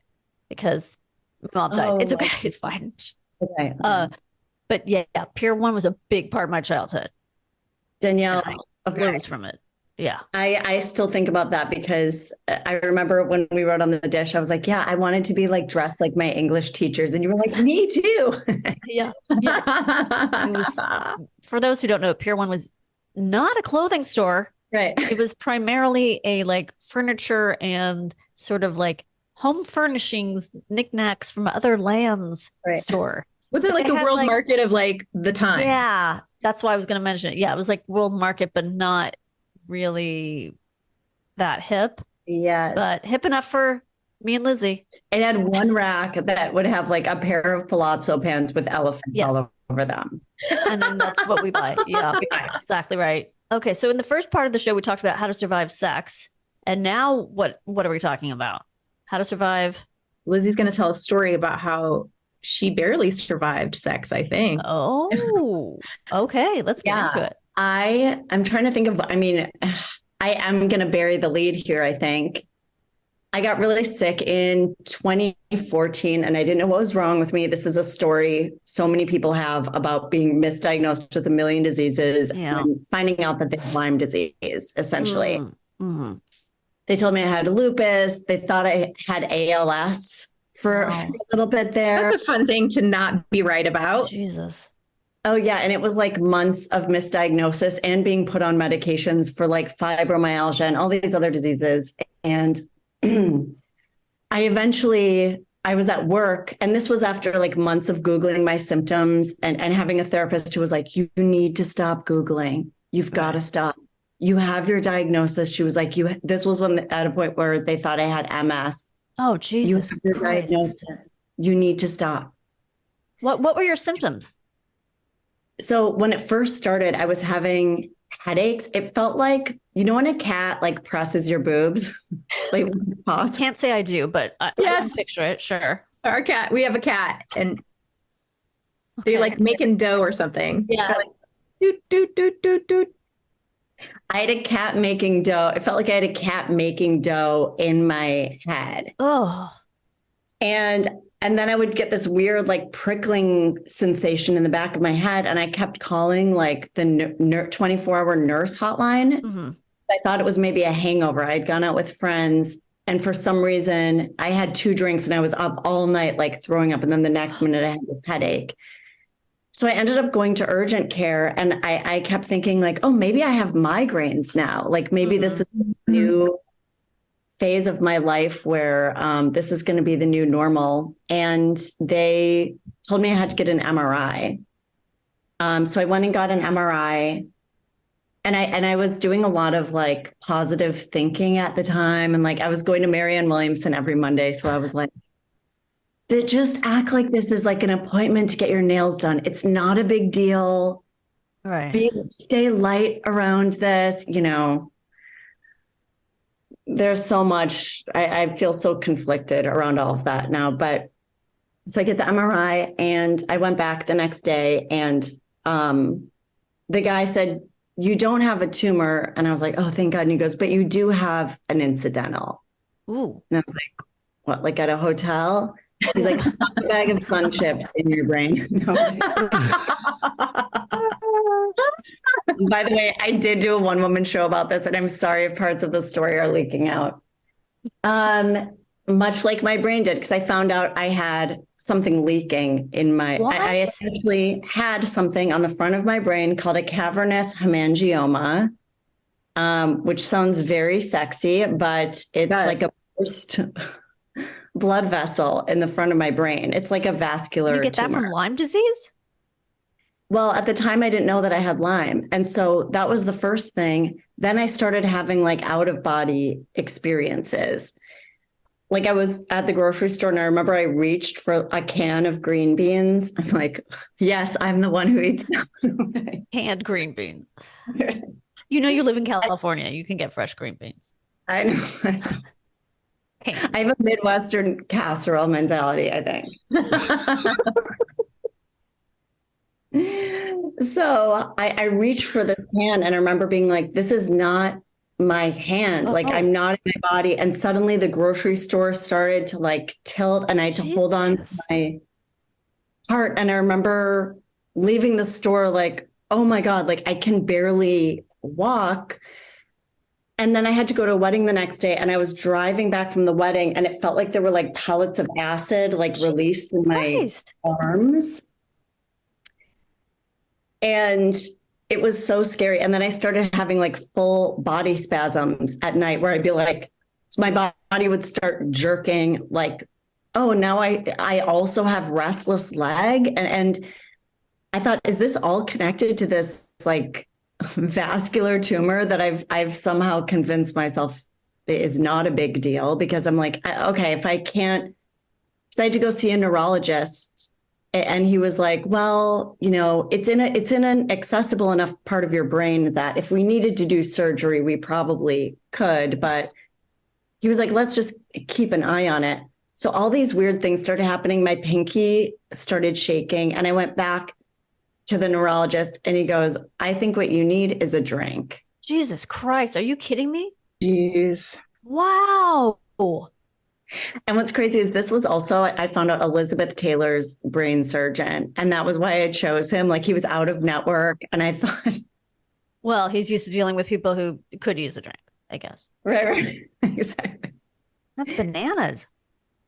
because my mom died. It's okay. It's fine. Okay. But yeah, Pier 1 was a big part of my childhood. Danielle, I rose from it. Yeah. I still think about that because I remember when we wrote on the dish, I was like, yeah, I wanted to be like dressed like my English teachers. And you were like, me too. Yeah. It was, for those who don't know, Pier 1 was not a clothing store. Right. It was primarily a like furniture and sort of like home furnishings, knickknacks from other lands store. Was it like the world market of like the time? Yeah. That's why I was going to mention it. Yeah. It was like world market, but not really that hip. Yeah. But hip enough for me and Lizzy. It had one rack that would have like a pair of palazzo pants with elephants all over them. And then that's what we buy. Yeah. Exactly right. Okay. So in the first part of the show, we talked about how to survive sex. And now what are we talking about? How to survive. Lizzy's going to tell a story about how she barely survived sex, I think. Oh, okay. Let's get into it. I'm trying to think of, I am going to bury the lead here, I think. I got really sick in 2014 and I didn't know what was wrong with me. This is a story so many people have about being misdiagnosed with a million diseases and finding out that they have Lyme disease, essentially. Mm-hmm. They told me I had lupus. They thought I had ALS for a little bit there. That's a fun thing to not be right about. Jesus. Oh, yeah. And it was like months of misdiagnosis and being put on medications for like fibromyalgia and all these other diseases. And I was at work, and this was after like months of Googling my symptoms and having a therapist who was like, you need to stop Googling. You've got to stop. You have your diagnosis. She was like, this was at a point where they thought I had MS. Oh, Jesus. You have your diagnosis. You need to stop. What were your symptoms? So when it first started, I was having headaches. It felt like, you know, when a cat like presses your boobs, like pause. Can't say I do, but I can picture it. Sure. Our cat, we have a cat, and they're like making dough or something. Yeah. Like, doot, doot, doot, doot, doot. I had a cat making dough. It felt like I had a cat making dough in my head. Oh. And then I would get this weird, like prickling sensation in the back of my head. And I kept calling like the 24-hour nurse hotline. Mm-hmm. I thought it was maybe a hangover. I'd gone out with friends. And for some reason, I had 2 drinks and I was up all night, like throwing up. And then the next minute I had this headache. So I ended up going to urgent care, and I kept thinking like, oh, maybe I have migraines now. Like maybe this is a new phase of my life where this is going to be the new normal. And they told me I had to get an MRI. So I went and got an MRI, and I was doing a lot of like positive thinking at the time. And like, I was going to Marianne Williamson every Monday. So I was like, that just act like this is like an appointment to get your nails done. It's not a big deal. Right. Stay light around this, you know. There's so much, I feel so conflicted around all of that now. But so I get the MRI and I went back the next day, and the guy said, you don't have a tumor. And I was like, oh, thank God. And he goes, but you do have an incidental. Ooh. And I was like, what, like at a hotel? He's like, a bag of sun chips in your brain. No. By the way, I did do a one-woman show about this, and I'm sorry if parts of the story are leaking out. Much like my brain did, because I found out I had something leaking in my, I essentially had something on the front of my brain called a cavernous hemangioma, which sounds very sexy, but it's like a burst blood vessel in the front of my brain. It's like a vascular You get tumor. that from Lyme disease? Well, at the time I didn't know that I had Lyme. And so that was the first thing. Then I started having like out of body experiences. Like I was at the grocery store and I remember I reached for a can of green beans. I'm like, yes, I'm the one who eats canned green beans. You know, you live in California. You can get fresh green beans. I know. I have a Midwestern casserole mentality, I think. So I reached for this can, and I remember being like, this is not my hand. Like I'm not in my body. And suddenly the grocery store started to like tilt, and I had to hold on to my heart. And I remember leaving the store like, oh my God, like I can barely walk. And then I had to go to a wedding the next day, and I was driving back from the wedding, and it felt like there were like pellets of acid like released in my arms. And it was so scary. And then I started having like full body spasms at night where I'd be like, so my body would start jerking like, oh, now I also have restless leg. And I thought, is this all connected to this like vascular tumor that I've somehow convinced myself is not a big deal? Because I'm like, okay, if I can't, because I had to go see a neurologist, and he was like, well, you know, it's in an accessible enough part of your brain that if we needed to do surgery, we probably could. But he was like, let's just keep an eye on it. So all these weird things started happening. My pinky started shaking, and I went back to the neurologist, and he goes, I think what you need is a drink. Jesus Christ. Are you kidding me? Jeez. Wow. And what's crazy is this was also, I found out, Elizabeth Taylor's brain surgeon. And that was why I chose him. Like he was out of network. And I thought, well, he's used to dealing with people who could use a drink, I guess. Right. Exactly. That's bananas.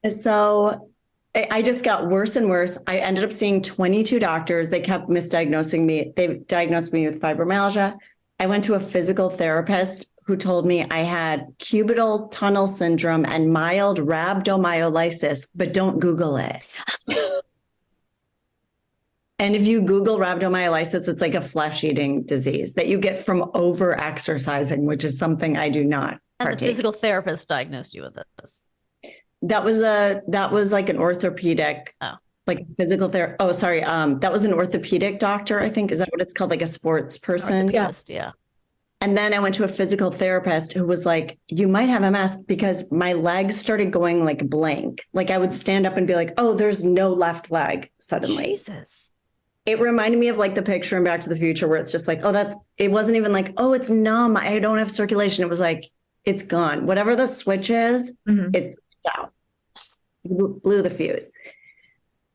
So I just got worse and worse. I ended up seeing 22 doctors. They kept misdiagnosing me. They diagnosed me with fibromyalgia. I went to a physical therapist who told me I had cubital tunnel syndrome and mild rhabdomyolysis, but don't Google it. And if you Google rhabdomyolysis, it's like a flesh-eating disease that you get from over-exercising, which is something I do not partake. And the physical therapist diagnosed you with this. That was like an orthopedic, like physical therapy. Oh, sorry. That was an orthopedic doctor, I think. Is that what it's called? Like a sports person? Yeah. And then I went to a physical therapist who was like, you might have MS, because my legs started going like blank. Like I would stand up and be like, oh, there's no left leg suddenly. Jesus. It reminded me of like the picture in Back to the Future where it's just like, oh, it wasn't even like, oh, it's numb, I don't have circulation. It was like, it's gone. Whatever the switch is, it's out. Blew the fuse.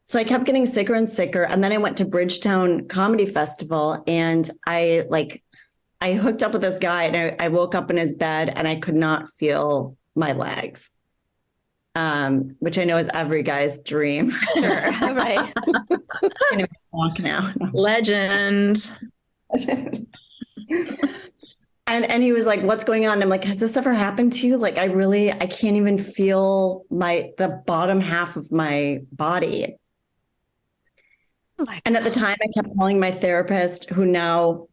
So I kept getting sicker and sicker. And then I went to Bridgetown Comedy Festival, and I hooked up with this guy, and I woke up in his bed and I could not feel my legs, which I know is every guy's dream. Sure. Right. I'm gonna walk now. Legend. And he was like, what's going on? And I'm like, has this ever happened to you? Like, I can't even feel the bottom half of my body. Oh my and at the time I kept calling my therapist, who now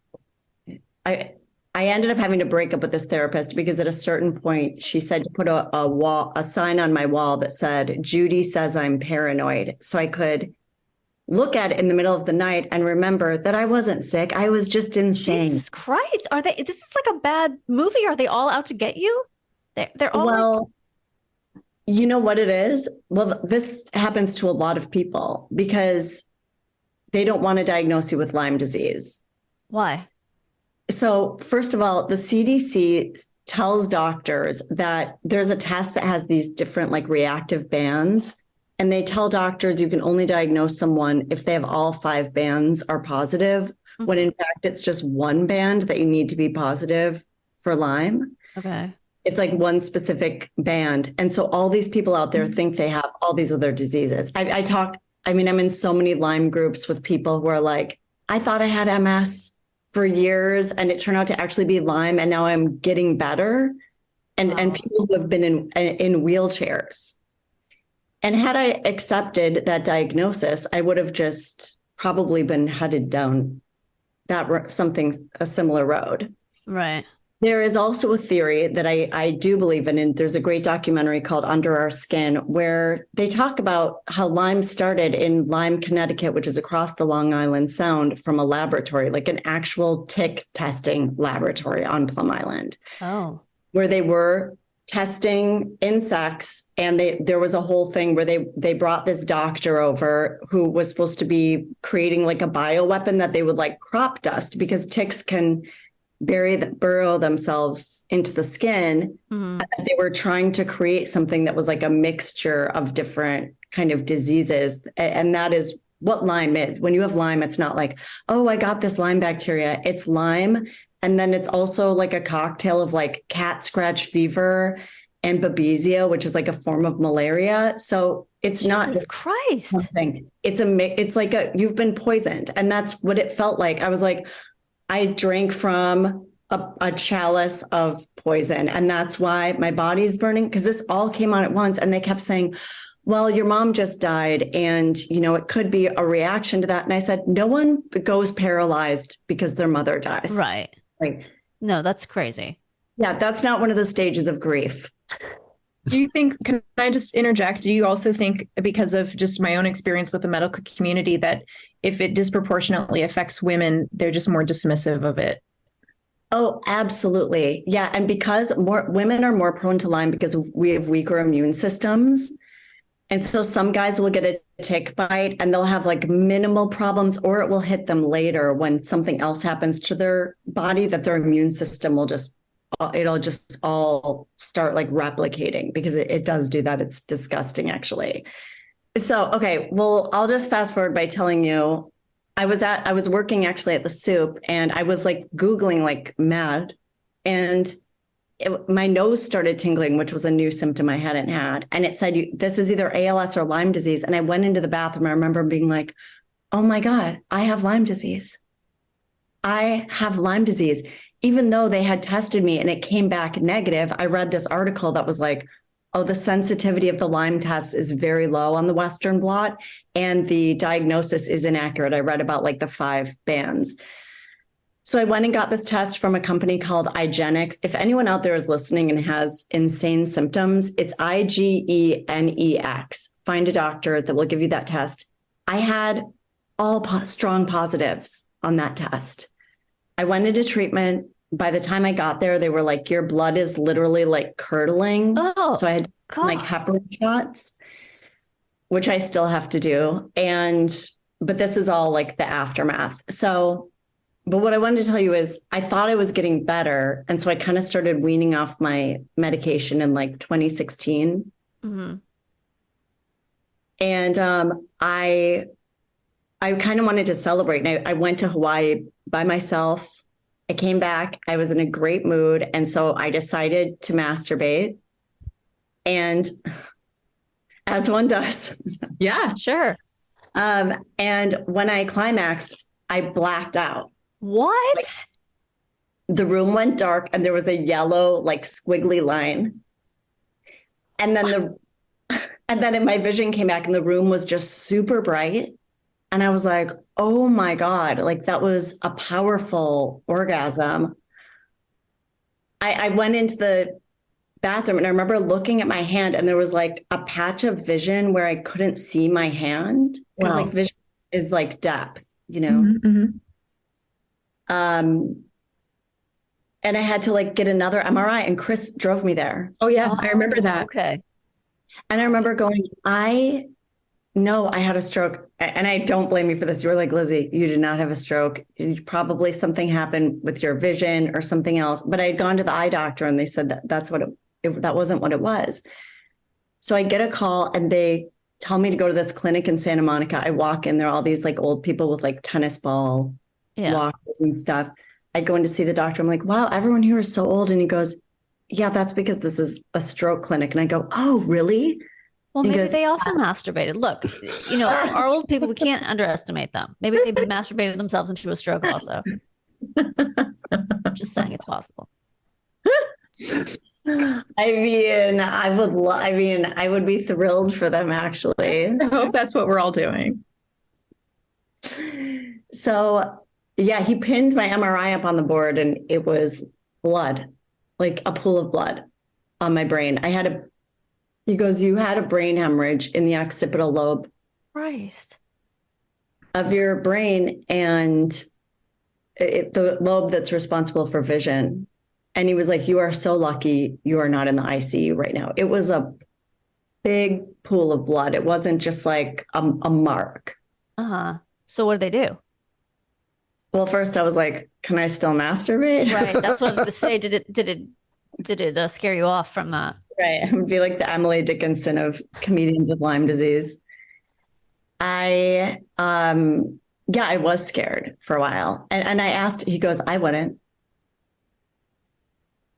I ended up having to break up with this therapist because at a certain point she said to put a sign on my wall that said, Judy says I'm paranoid. So I could look at it in the middle of the night and remember that I wasn't sick. I was just insane. Jesus Christ. This is like a bad movie. Are they all out to get you? They're all well, you know what it is? Well, this happens to a lot of people because they don't want to diagnose you with Lyme disease. Why? So first of all, the CDC tells doctors that there's a test that has these different like reactive bands. And they tell doctors you can only diagnose someone if they have all 5 bands are positive, when in fact it's just one band that you need to be positive for Lyme. Okay. It's like one specific band. And so all these people out there think they have all these other diseases. I'm in so many Lyme groups with people who are like, I thought I had MS for years and it turned out to actually be Lyme, and now I'm getting better. And people who have been in wheelchairs. And had I accepted that diagnosis, I would have just probably been headed down a similar road. Right. There is also a theory that I do believe in, and there's a great documentary called Under Our Skin, where they talk about how Lyme started in Lyme, Connecticut, which is across the Long Island Sound, from a laboratory, like an actual tick testing laboratory on Plum Island. Oh. Where they were testing insects, and there was a whole thing where they brought this doctor over who was supposed to be creating like a bioweapon that they would like crop dust, because ticks can burrow themselves into the skin. Mm-hmm. And they were trying to create something that was like a mixture of different kind of diseases, and that is what Lyme is. When you have Lyme, it's not like, oh, I got this Lyme bacteria. It's Lyme. And then it's also like a cocktail of like cat scratch fever and babesia, which is like a form of malaria. So it's not Jesus Christ. Something. It's like you've been poisoned. And that's what it felt like. I was like, I drank from a chalice of poison. And that's why my body's burning, because this all came on at once. And they kept saying, well, your mom just died, and, it could be a reaction to that. And I said, no one goes paralyzed because their mother dies. Right. Right. No, that's crazy. Yeah, that's not one of the stages of grief. Do you think, can I just interject? Do you also think, because of just my own experience with the medical community, that if it disproportionately affects women, they're just more dismissive of it? Oh, absolutely. Yeah. And because more women are more prone to Lyme because we have weaker immune systems. And so some guys will get a tick bite and they'll have like minimal problems, or it will hit them later when something else happens to their body, that their immune system will it'll just all start like replicating, because it does do that. It's disgusting, actually. So, okay, well, I'll just fast forward by telling you, I was working actually at the Soup, and I was like Googling like mad, and my nose started tingling, which was a new symptom I hadn't had. And it said, this is either ALS or Lyme disease. And I went into the bathroom. I remember being like, oh my God, I have Lyme disease. I have Lyme disease. Even though they had tested me and it came back negative, I read this article that was like, oh, the sensitivity of the Lyme test is very low on the Western blot, and the diagnosis is inaccurate. I read about like the 5 bands. So I went and got this test from a company called IGeneX. If anyone out there is listening and has insane symptoms, it's IGeneX. Find a doctor that will give you that test. I had all strong positives on that test. I went into treatment. by the time I got there, they were like, your blood is literally like curdling. Oh, so I had like heparin shots, which I still have to do. But this is all like the aftermath. So, but what I wanted to tell you is I thought I was getting better. And so I kind of started weaning off my medication in like 2016. Mm-hmm. And I kind of wanted to celebrate. And I went to Hawaii by myself. I came back. I was in a great mood. And so I decided to masturbate. And as one does. Yeah, sure. And when I climaxed, I blacked out. What? Like, the room went dark and there was a yellow, like squiggly line. And then my vision came back and the room was just super bright. And I was like, oh my God, like that was a powerful orgasm. I went into the bathroom and I remember looking at my hand and there was like a patch of vision where I couldn't see my hand. Because like vision is like depth, you know? Mm-hmm. And I had to like get another MRI and Chris drove me there. Oh yeah, I remember that. Okay. And I remember going, I know I had a stroke. And I don't blame you for this. You were like, Lizzy, you did not have a stroke. Probably something happened with your vision or something else. But I had gone to the eye doctor and they said that wasn't what it was. So I get a call and they tell me to go to this clinic in Santa Monica. I walk in, there are all these like old people with like tennis ball walkers and stuff. I go in to see the doctor. I'm like, wow, everyone here is so old. And he goes, yeah, that's because this is a stroke clinic. And I go, oh, really? Well, maybe they also masturbated. Look, our old people, we can't underestimate them. Maybe they masturbated themselves into a stroke also. I'm just saying it's possible. I would be thrilled for them, actually. I hope that's what we're all doing. So, yeah, he pinned my MRI up on the board and it was blood, like a pool of blood on my brain. He goes, you had a brain hemorrhage in the occipital lobe of your brain and the lobe that's responsible for vision. And he was like, you are so lucky you are not in the ICU right now. It was a big pool of blood. It wasn't just like a mark. Uh-huh. So what did they do? Well, first I was like, can I still masturbate? Right. That's what I was going to say. Did it scare you off from that? Right. I would be like the Emily Dickinson of comedians with Lyme disease. I was scared for a while. And I asked, he goes, I wouldn't.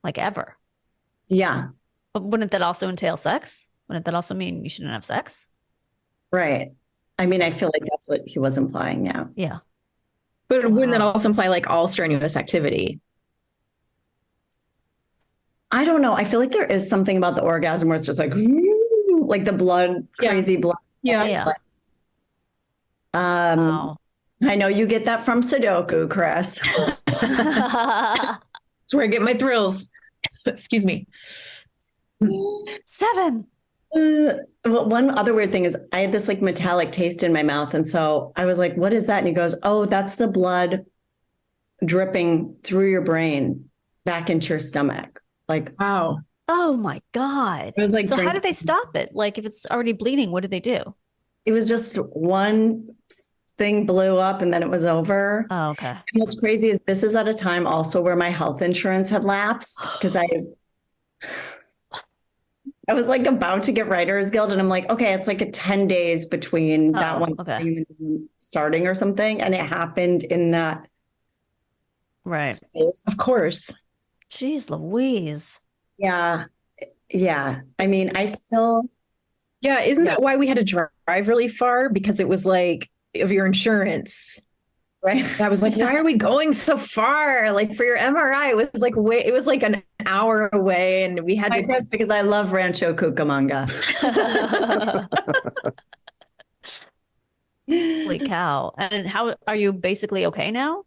Like ever? Yeah. But wouldn't that also entail sex? Wouldn't that also mean you shouldn't have sex? Right. I mean, I feel like that's what he was implying. Yeah. Yeah. But wouldn't that also imply like all strenuous activity? I don't know. I feel like there is something about the orgasm where it's just like the blood, crazy blood. Yeah. Wow. I know you get that from Sudoku, Chris. That's where I get my thrills. Excuse me. 7. Well, one other weird thing is I had this like metallic taste in my mouth. And so I was like, what is that? And he goes, oh, that's the blood dripping through your brain back into your stomach. Like, wow. Oh my God. It was like, so how did they stop it? Like if it's already bleeding, what did they do? It was just one thing blew up and then it was over. Oh, okay. And what's crazy is this is at a time also where my health insurance had lapsed because I was like about to get Writers Guild and I'm like, okay, it's like a 10 days between that one starting or something. And it happened in that space. Of course. Jeez Louise. Yeah. Yeah. I mean, I still. Yeah. Isn't that why we had to drive really far? Because it was like of your insurance. Right. I was like, why are we going so far? Like for your MRI, it was like an hour away and we had to. Because I love Rancho Cucamonga. Holy cow. And how are you basically okay now?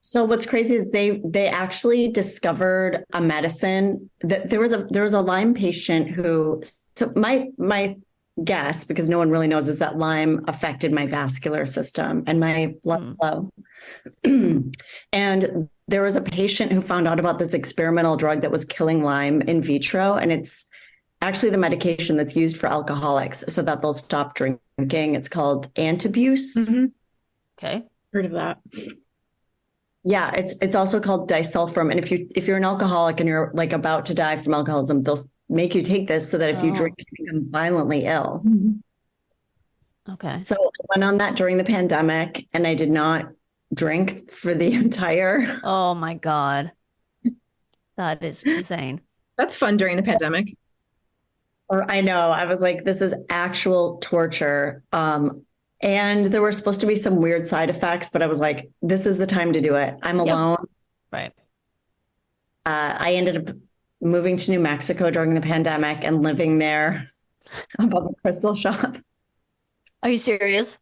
So what's crazy is they actually discovered a medicine that there was a Lyme patient who, so my guess, because no one really knows, is that Lyme affected my vascular system and my blood flow. And there was a patient who found out about this experimental drug that was killing Lyme in vitro. And it's actually the medication that's used for alcoholics so that they'll stop drinking. It's called Antabuse. Mm-hmm. Okay. Heard of that. Yeah, it's also called disulfiram. And if you're an alcoholic and you're like about to die from alcoholism, they'll make you take this so that if you drink, you become violently ill. Okay. So I went on that during the pandemic, and I did not drink for the entire. Oh my God. That is insane. That's fun during the pandemic. Or I know, I was like, this is actual torture. And there were supposed to be some weird side effects, but I was like, this is the time to do it. I'm alone. Right. I ended up moving to New Mexico during the pandemic and living there above a crystal shop. Are you serious?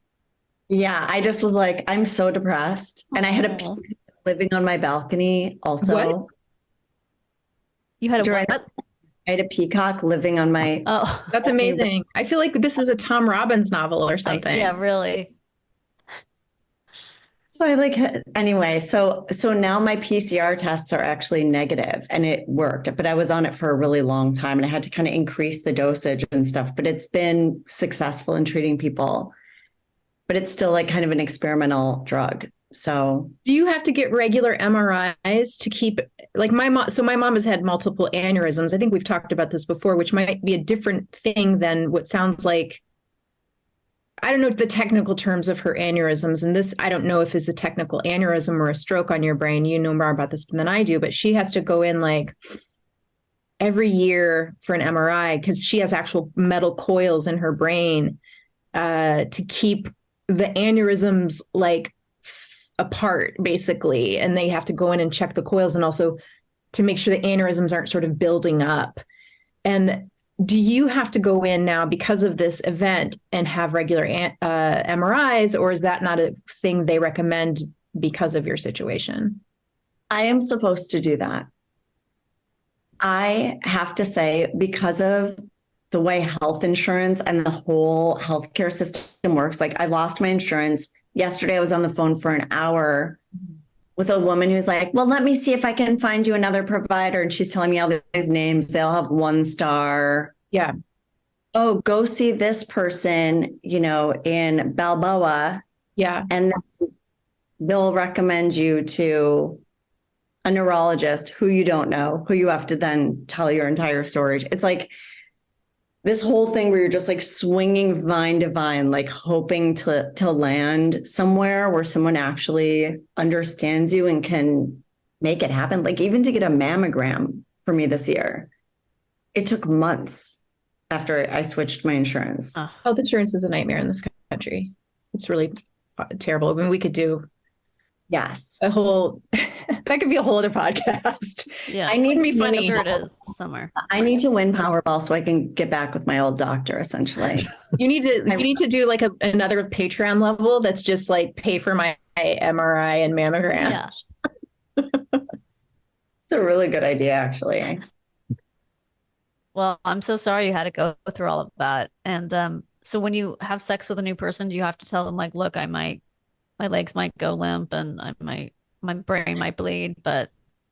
Yeah, I just was like, I'm so depressed. And I had a peacock living on my balcony also. What? You had a what? I had a peacock living on my. Oh, that's amazing. I feel like this is a Tom Robbins novel or something. Yeah, really. So anyway, so now my PCR tests are actually negative, and it worked, but I was on it for a really long time and I had to kind of increase the dosage and stuff, but it's been successful in treating people, but it's still like kind of an experimental drug. So do you have to get regular MRIs to keep, like my mom has had multiple aneurysms. I think we've talked about this before, which might be a different thing than what sounds like, I don't know the technical terms of her aneurysms. And this, I don't know if it's a technical aneurysm or a stroke on your brain. You know more about this than I do, but she has to go in like every year for an MRI because she has actual metal coils in her brain to keep the aneurysms like apart, basically. And they have to go in and check the coils and also to make sure the aneurysms aren't sort of building up. And do you have to go in now because of this event and have regular MRIs, or is that not a thing they recommend because of your situation? I am supposed to do that. I have to say, because of the way health insurance and the whole healthcare system works, like I lost my insurance. Yesterday, I was on the phone for an hour with a woman who's like, well, let me see if I can find you another provider. And she's telling me all these names. They'll have 1 star. Yeah. Oh, go see this person, in Balboa. Yeah. And then they'll recommend you to a neurologist who you don't know, who you have to then tell your entire story. It's like this whole thing where you're just like swinging vine to vine, like hoping to land somewhere where someone actually understands you and can make it happen. Like even to get a mammogram for me this year, it took months after I switched my insurance. Health insurance is a nightmare in this country. It's really terrible. I mean, we could do a whole, that could be a whole other podcast. Yeah. I need to be funny. Sure it is somewhere. I need to win Powerball so I can get back with my old doctor, essentially. You need to do like another Patreon level that's just like pay for my MRI and mammogram. Yeah. It's a really good idea, actually. Well, I'm so sorry you had to go through all of that. And so when you have sex with a new person, do you have to tell them like, look, my legs might go limp and my brain might bleed, but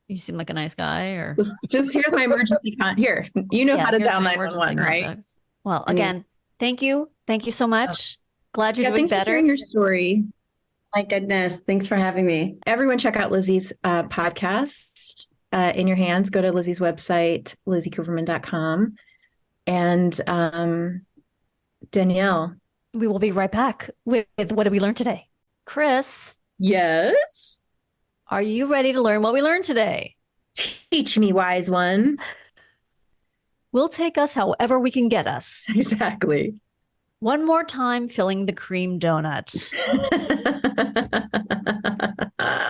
you seem like a nice guy, or just here's my emergency here. You know how to dial 911, right? Contacts. Well, again, thank you so much. Glad you're doing better. For sharing your story. My goodness, thanks for having me. Everyone, check out Lizzy's podcast. In your hands, go to Lizzy's website, LizzyCooperman.com. And Danielle, we will be right back with what did we learn today? Chris. Yes. Are you ready to learn what we learned today? Teach me, wise one. We'll take us however we can get us. Exactly. One more time, filling the cream donut.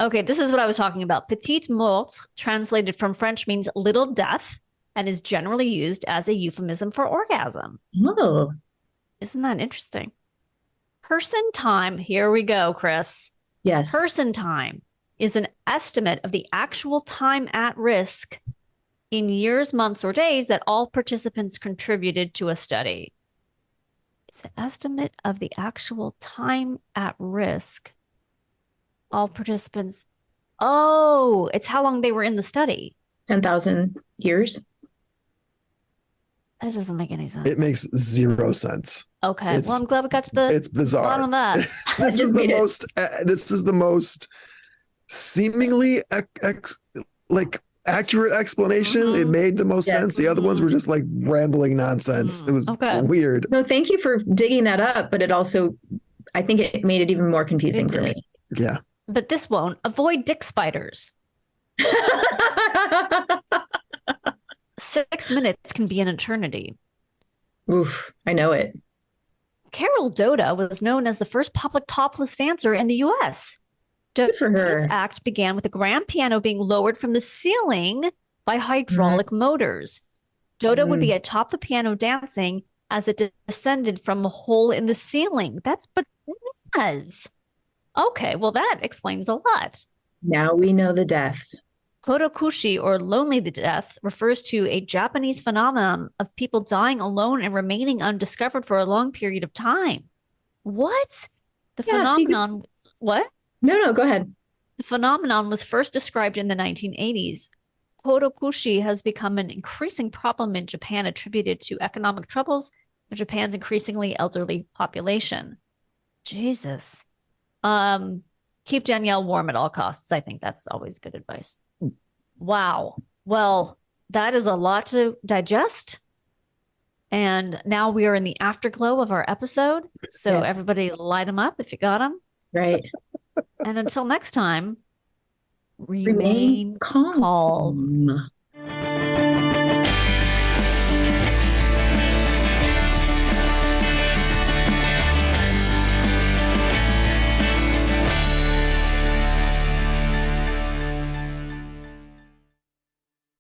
Okay, this is what I was talking about. Petite mort, translated from French, means little death and is generally used as a euphemism for orgasm. Oh. Isn't that interesting? Person time, here we go, Chris. Yes. Person time is an estimate of the actual time at risk in years, months, or days that all participants contributed to a study. It's an estimate of the actual time at risk. All participants. Oh, it's how long they were in the study. 10,000 years. That doesn't make any sense. It makes zero sense. Okay. Well, I'm glad we got to the it's bizarre. bottom of that. This is the most seemingly accurate explanation. It made the most sense. The other ones were just like rambling nonsense. It was weird. No, thank you for digging that up, but it also, I think it made it even more confusing for me. Yeah. But this won't. Avoid dick spiders. 6 minutes can be an eternity. Oof, I know it. Carol Doda was known as the first public topless dancer in the U.S. Doda's act began with a grand piano being lowered from the ceiling by hydraulic motors. Doda would be atop the piano dancing as it descended from a hole in the ceiling. That's bananas. Okay, well, that explains a lot. Now we know the death. Kodokushi, or lonely death, refers to a Japanese phenomenon of people dying alone and remaining undiscovered for a long period of time. What? The phenomenon... What? No, go ahead. The phenomenon was first described in the 1980s. Kodokushi has become an increasing problem in Japan, attributed to economic troubles and Japan's increasingly elderly population. Jesus. Keep Danielle warm at all costs. I think that's always good advice. Wow. Well, that is a lot to digest. And now we are in the afterglow of our episode. So everybody light them up if you got them. Right. And until next time, remain calm.